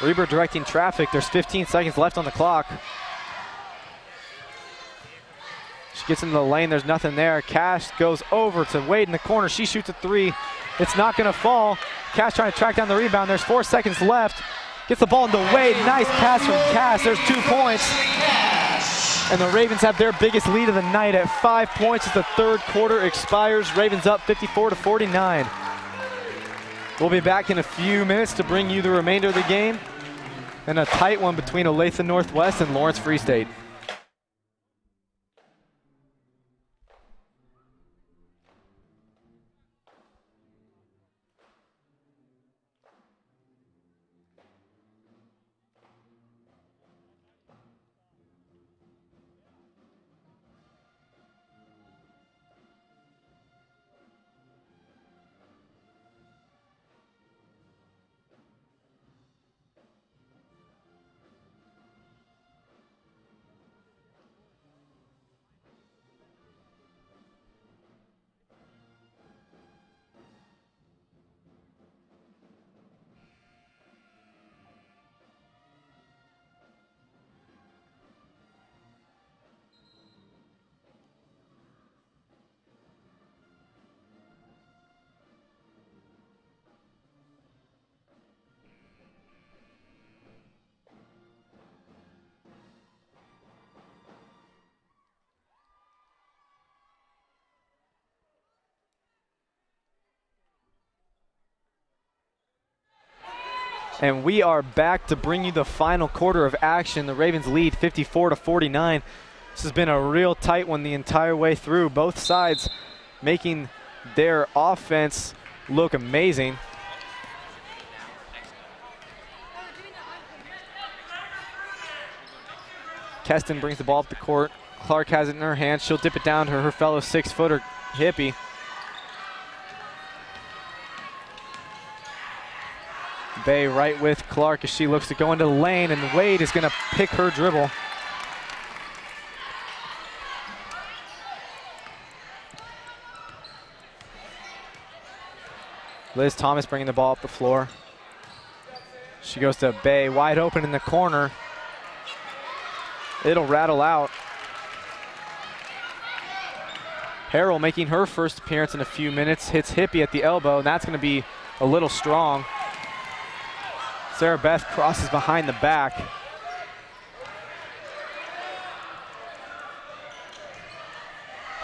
Reber directing traffic. There's 15 seconds left on the clock. She gets into the lane. There's nothing there. Cash goes over to Wade in the corner. She shoots a three. It's not going to fall. Cash trying to track down the rebound. There's 4 seconds left. Gets the ball into Wade. Nice pass from Cash. There's 2 points. And the Ravens have their biggest lead of the night at 5 points as the third quarter expires. Ravens up 54-49. We'll be back in a few minutes to bring you the remainder of the game and a tight one between Olathe Northwest and Lawrence Free State. And we are back to bring you the final quarter of action. The Ravens lead 54-49. This has been a real tight one the entire way through. Both sides making their offense look amazing. Keston brings the ball up the court. Clark has it in her hand. She'll dip it down to her fellow 6-footer, Hippie. Bay right with Clark as she looks to go into the lane, and Wade is going to pick her dribble. Liz Thomas bringing the ball up the floor. She goes to Bay, wide open in the corner. It'll rattle out. Harrell making her first appearance in a few minutes, hits Hippie at the elbow, and that's going to be a little strong. Sarah Beth crosses behind the back.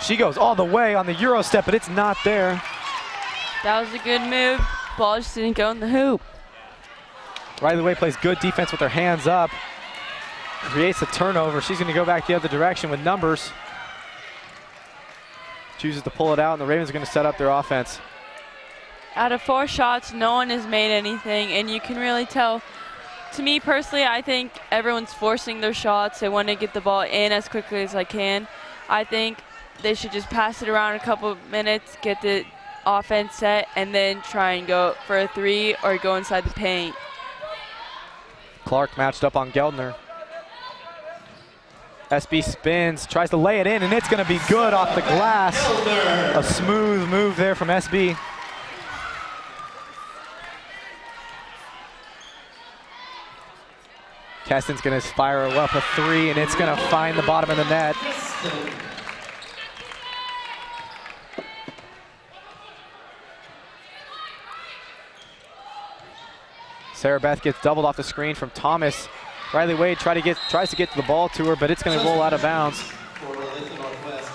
She goes all the way on the Euro step, but it's not there. That was a good move. Ball just didn't go in the hoop. Riley Way plays good defense with her hands up. Creates a turnover. She's going to go back the other direction with numbers. Chooses to pull it out, and the Ravens are going to set up their offense. Out of 4 shots, no one has made anything, and you can really tell. To me personally, I think everyone's forcing their shots. They want to get the ball in as quickly as they can. I think they should just pass it around a couple minutes, get the offense set, and then try and go for a 3 or go inside the paint. Clark matched up on Geldner. SB spins, tries to lay it in, and it's going to be good off the glass. A smooth move there from SB. Keston's going to spiral up a 3, and it's going to find the bottom of the net. Sarah Beth gets doubled off the screen from Thomas. Riley Wade tries to get the ball to her, but it's going to roll out of bounds. For Olathe Northwest,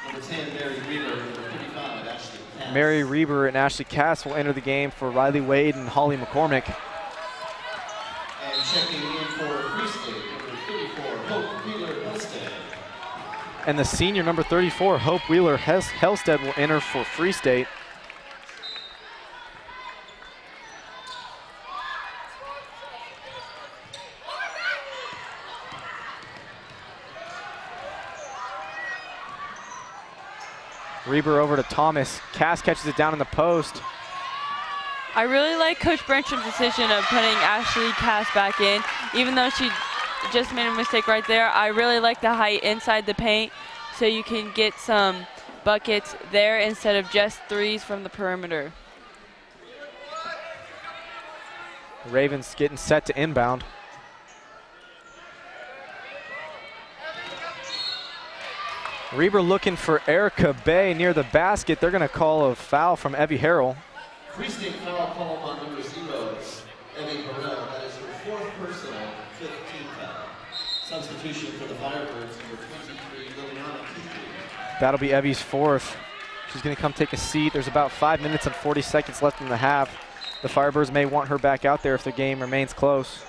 number 10, Mary Reber, number 35, Ashley Cass. Mary Reber and Ashley Cass will enter the game for Riley Wade and Holly McCormick. And checking in for Free State, number 34, Hope Wheeler-Helsted. And the senior number 34, Hope Wheeler-Helsted, will enter for Free State. Reber over to Thomas. Cass catches it down in the post. I really like Coach Brentram's decision of putting Ashley Cass back in. Even though she just made a mistake right there, I really like the height inside the paint so you can get some buckets there instead of just 3s from the perimeter. Ravens getting set to inbound. Reber looking for Erica Bay near the basket. They're going to call a foul from Evie Harrell. Free State foul call on number 0, Evie Harrell. That is her 4th personal, 5th team foul. Substitution for the Firebirds, number 23, Liliana Kuchli. That'll be Evie's 4th. She's going to come take a seat. There's about 5 minutes and 40 seconds left in the half. The Firebirds may want her back out there if the game remains close.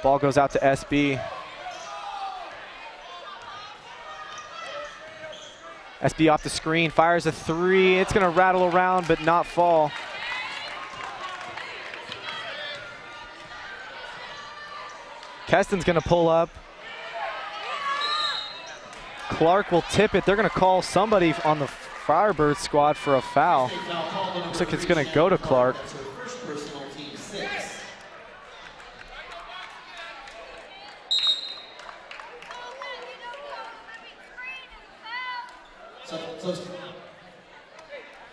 Ball goes out to SB. SB off the screen, fires a 3. It's going to rattle around but not fall. Keston's going to pull up. Clark will tip it. They're going to call somebody on the Firebird squad for a foul. Looks like it's going to go to Clark. That's her 1st personal, team 6.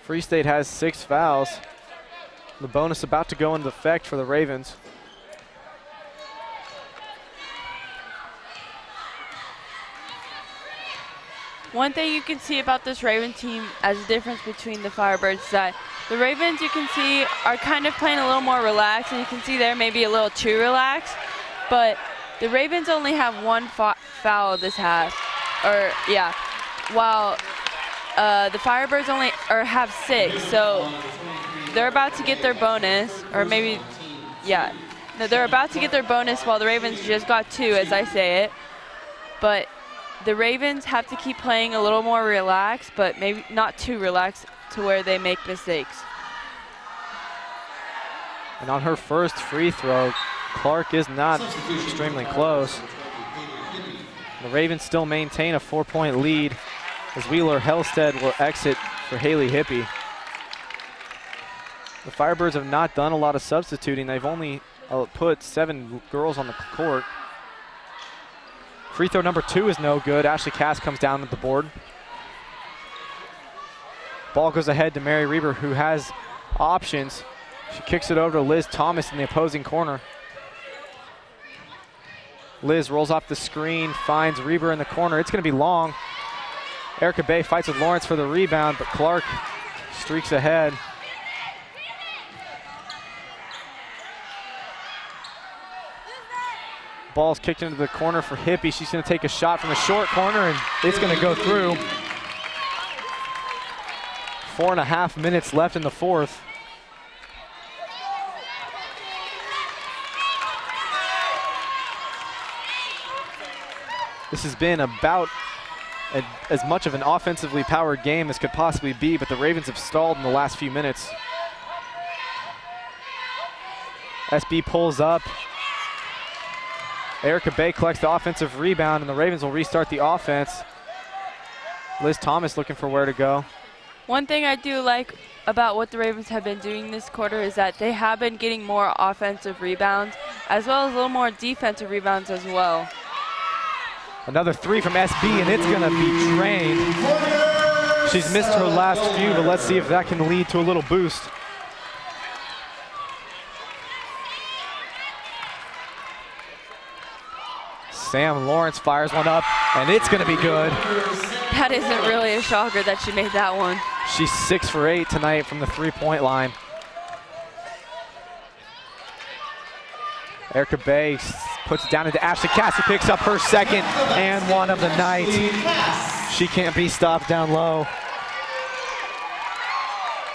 Free State has 6 fouls. The bonus about to go into effect for the Ravens. One thing you can see about this Raven team as a difference between the Firebirds is that the Ravens, you can see, are kind of playing a little more relaxed, and you can see they're maybe a little too relaxed, but the Ravens only have 1 foul this half, while the Firebirds only have 6, so they're about to get their bonus, or maybe, no, they're about to get their bonus while the Ravens just got 2, as I say it, but the Ravens have to keep playing a little more relaxed, but maybe not too relaxed to where they make mistakes. And on her first free throw, Clark is not extremely close. The Ravens still maintain a 4-point lead as Wheeler-Helsted will exit for Haley Hippie. The Firebirds have not done a lot of substituting. They've only put 7 girls on the court. Free throw number 2 is no good. Ashley Cass comes down with the board. Ball goes ahead to Mary Reber, who has options. She kicks it over to Liz Thomas in the opposing corner. Liz rolls off the screen, finds Reber in the corner. It's going to be long. Erica Bay fights with Lawrence for the rebound, but Clark streaks ahead. Ball's kicked into the corner for Hippie. She's going to take a shot from the short corner, and it's going to go through. 4.5 minutes left in the 4th. This has been about as much of an offensively powered game as could possibly be, but the Ravens have stalled in the last few minutes. SB pulls up. Erica Bay collects the offensive rebound, and the Ravens will restart the offense. Liz Thomas looking for where to go. One thing I do like about what the Ravens have been doing this quarter is that they have been getting more offensive rebounds, as well as a little more defensive rebounds as well. Another three from SB, and it's going to be drained. She's missed her last few, but let's see if that can lead to a little boost. Sam Lawrence fires one up, and it's going to be good. That isn't really a shocker that she made that one. She's 6 for 8 tonight from the three-point line. Erica Bay puts it down into Ashley Cass, who picks up her second and one of the night. She can't be stopped down low.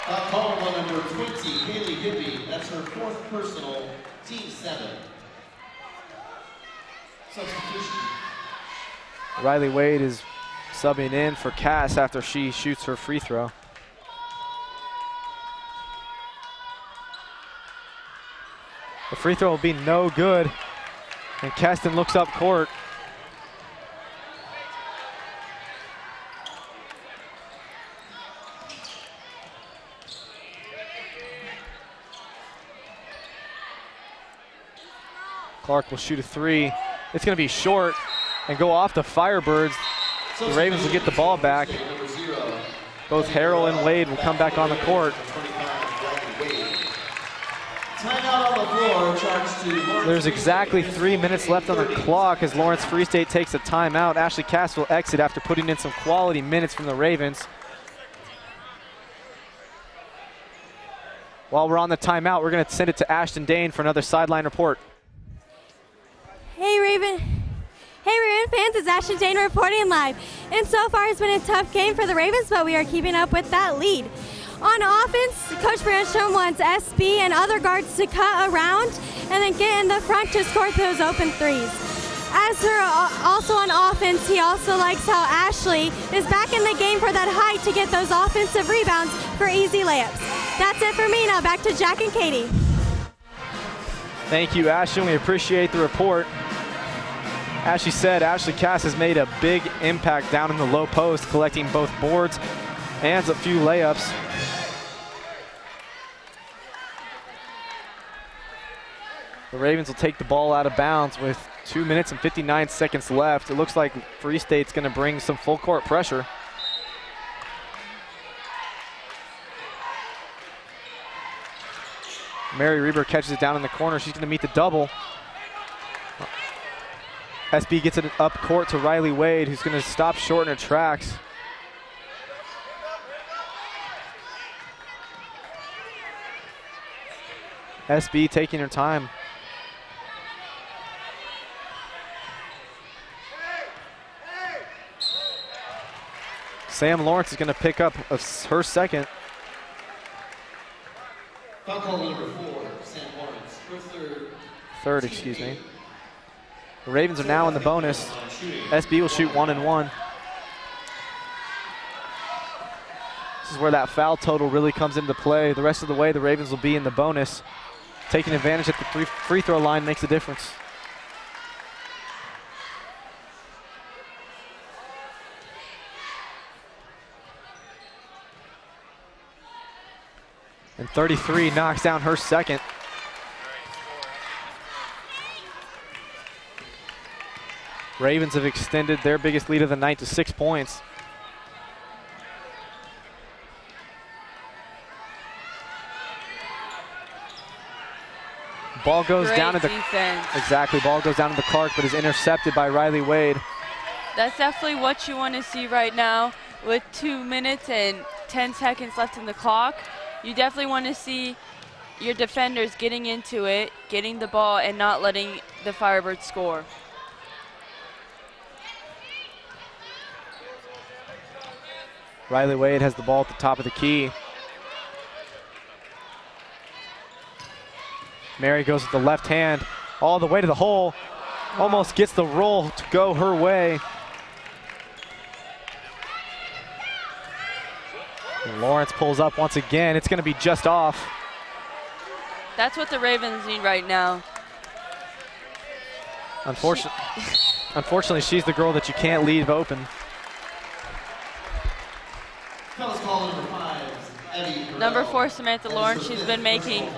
Call on number 20, Haley Hippie. That's her 4th personal, team 7. Substitution. Riley Wade is subbing in for Cass after she shoots her free throw. The free throw will be no good, and Keston looks up court. Clark will shoot a three. It's going to be short and go off the Firebirds. The Ravens will get the ball back. Both Harrell and Wade will come back on the court. Timeout on the floor, charged to There's exactly 3 minutes left on the clock as Lawrence Free State takes a timeout. Ashley Cass will exit after putting in some quality minutes from the Ravens. While we're on the timeout, we're going to send it to Ashton Dane for another sideline report. Hey Raven fans, it's Ashton Dane reporting live. And so far it's been a tough game for the Ravens, but we are keeping up with that lead. On offense, Coach Branstrom wants SB and other guards to cut around and then get in the front to score those open threes. Also on offense, he also likes how Ashley is back in the game for that height to get those offensive rebounds for easy layups. That's it for me. Now back to Jack and Katie. Thank you, Ashton. We appreciate the report. As she said, Ashley Cass has made a big impact down in the low post, collecting both boards and a few layups. The Ravens will take the ball out of bounds with 2 minutes and 59 seconds left. It looks like Free State's going to bring some full court pressure. Mary Reber catches it down in the corner. She's going to meet the double. SB gets it up court to Riley Wade, who's going to stop short in her tracks. SB taking her time. Sam Lawrence is going to pick up her second. Foul call number 4, Sam Lawrence. Her Third, excuse me. The Ravens are now in the bonus. SB will shoot 1 and 1. This is where that foul total really comes into play. The rest of the way, the Ravens will be in the bonus. Taking advantage at the free throw line makes a difference. And 33 knocks down her second. Ravens have extended their biggest lead of the night to 6 points. Ball goes down to the defense. Exactly, ball goes down to the Clark, but is intercepted by Riley Wade. That's definitely what you want to see right now with 2 minutes and 10 seconds left in the clock. You definitely want to see your defenders getting into it, getting the ball, and not letting the Firebirds score. Riley Wade has the ball at the top of the key. Mary goes with the left hand all the way to the hole. Almost gets the roll to go her way. And Lawrence pulls up once again. It's going to be just off. That's what the Ravens need right now. Unfortunately, she's the girl that you can't leave open. Number 4, Samantha Lawrence, she's been making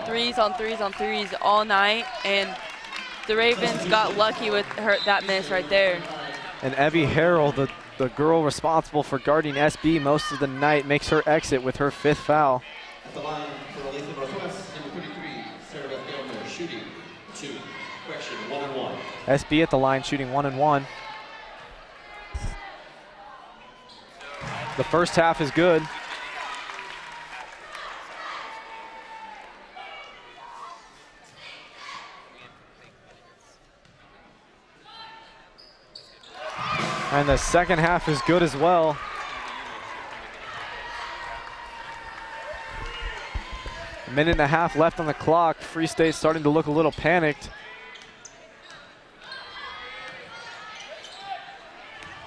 threes on threes all night, and the Ravens got lucky with that miss right there. And Evie Harrell, the girl responsible for guarding SB most of the night, makes her exit with her 5th foul. At the line for Olathe Northwest, number 33, Sarah Beth Gellner, shooting 2. Correction, 1 and 1. SB at the line shooting 1 and 1. The first half is good. And the second half is good as well. A minute and a half left on the clock. Free State starting to look a little panicked.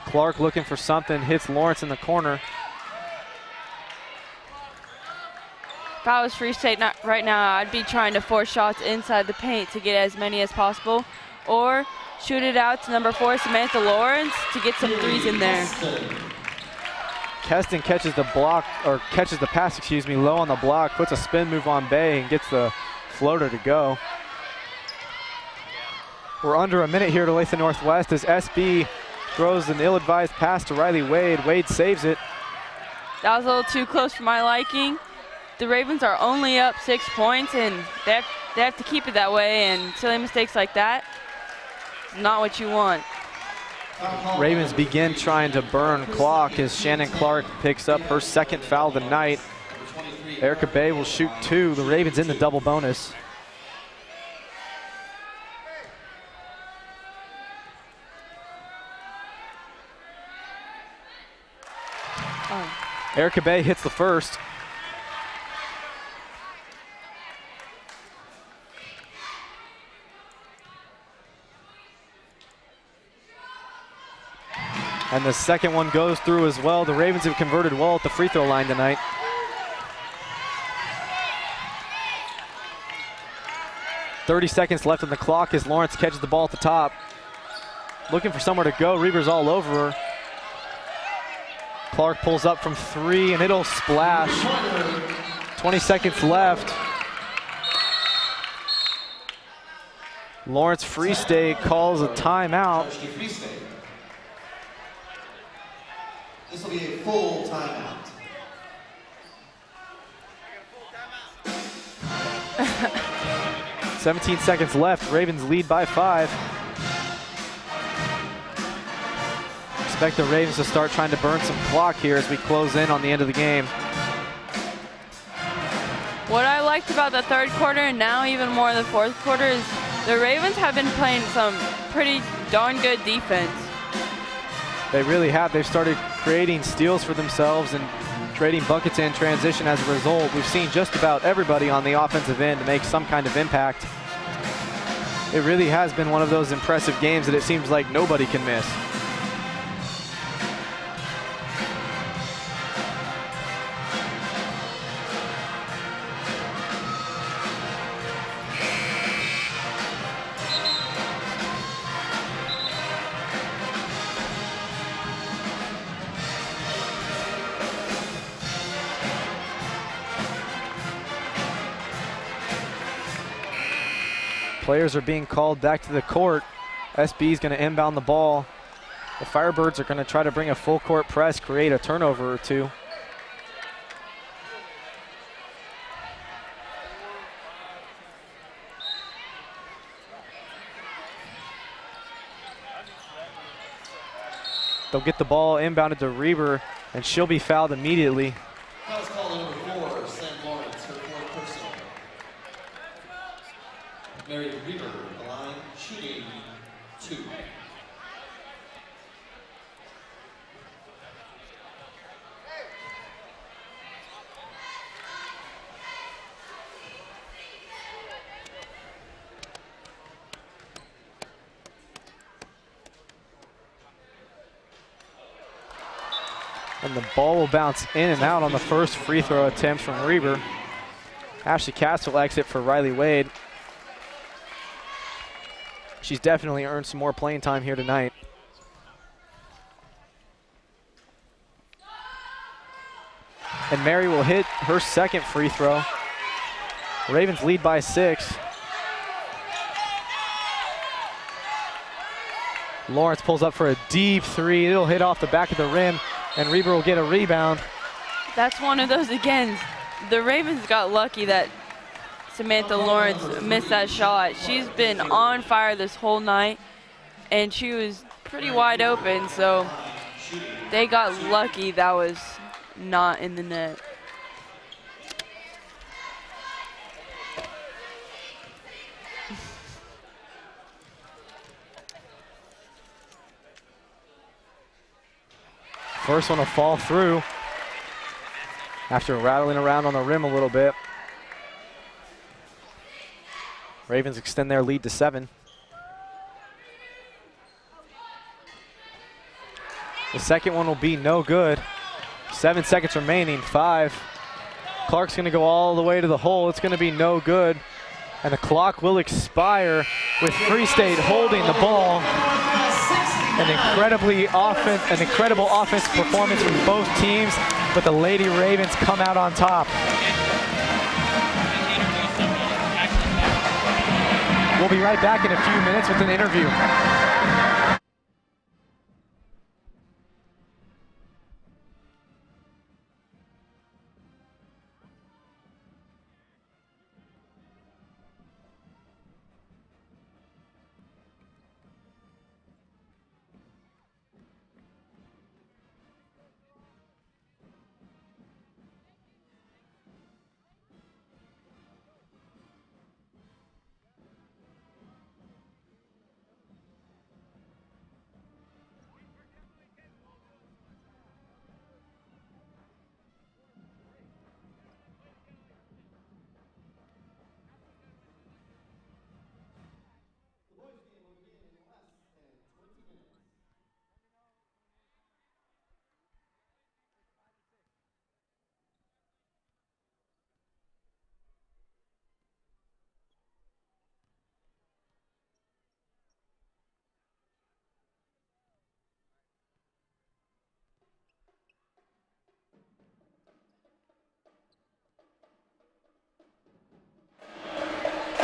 Clark looking for something, hits Lawrence in the corner. If I was Free State right now, I'd be trying to force shots inside the paint to get as many as possible, or shoot it out to number 4, Samantha Lawrence, to get some threes in there. Keston catches the block, or catches the pass, excuse me, low on the block, puts a spin move on Bay and gets the floater to go. We're under a minute here to Olathe Northwest as SB throws an ill-advised pass to Riley Wade. Wade saves it. That was a little too close for my liking. The Ravens are only up 6 points, and they have to keep it that way, and silly mistakes like that is not what you want. Ravens begin trying to burn clock as Shannon Clark picks up her 2nd foul of the night. Erica Bay will shoot 2. The Ravens in the double bonus. Erica Bay hits the first. And the second one goes through as well. The Ravens have converted well at the free throw line tonight. .30 seconds left on the clock as Lawrence catches the ball at the top. Looking for somewhere to go. Reber's all over her. Clark pulls up from 3 and it'll splash. 20 seconds left. Lawrence Free State calls a timeout. This will be a full timeout. – 17 seconds left. Ravens lead by 5. Expect the Ravens to start trying to burn some clock here as we close in on the end of the game. What I liked about the 3rd quarter and now even more the 4th quarter is the Ravens have been playing some pretty darn good defense. They really have. They've started creating steals for themselves and trading buckets in transition as a result. We've seen just about everybody on the offensive end make some kind of impact. It really has been one of those impressive games that it seems like nobody can miss. Players are being called back to the court. SB is going to inbound the ball. The Firebirds are going to try to bring a full court press, create a turnover or two. They'll get the ball inbounded to Reber, and she'll be fouled immediately. Foul's called number 4, Sam Lawrence, her 4th personal. Mary Reber, the line, shooting 2. And the ball will bounce in and out on the first free throw attempt from Reber. Ashley Cass will exit for Riley Wade. she's definitely earned some more playing time here tonight. And Mary will hit her second free throw. Ravens lead by 6. Lawrence pulls up for a deep 3. It'll hit off the back of the rim, and Reber will get a rebound. That's one of those again. The Ravens got lucky that Samantha Lawrence missed that shot. She's been on fire this whole night, and she was pretty wide open, so they got lucky that was not in the net. First one will fall through after rattling around on the rim a little bit. Ravens extend their lead to 7. The second one will be no good. 7 seconds remaining, 5. Clark's gonna go all the way to the hole. It's gonna be no good. And the clock will expire with Free State holding the ball. An incredible offensive performance from both teams, but the Lady Ravens come out on top. We'll be right back in a few minutes with an interview.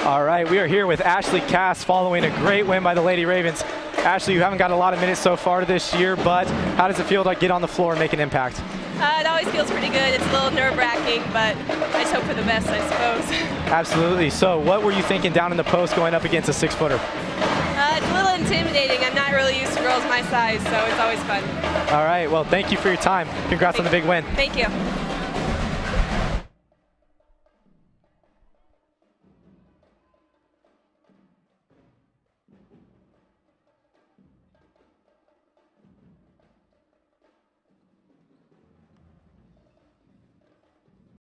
All right, we are here with Ashley Cass following a great win by the Lady Ravens. Ashley, you haven't got a lot of minutes so far this year, but how does it feel to get on the floor and make an impact? It always feels pretty good. It's a little nerve-wracking, but I just hope for the best, I suppose. Absolutely. So what were you thinking down in the post going up against a 6-footer? It's a little intimidating. I'm not really used to girls my size, so it's always fun. All right, well, thank you for your time. Congrats on the big win. Thank you.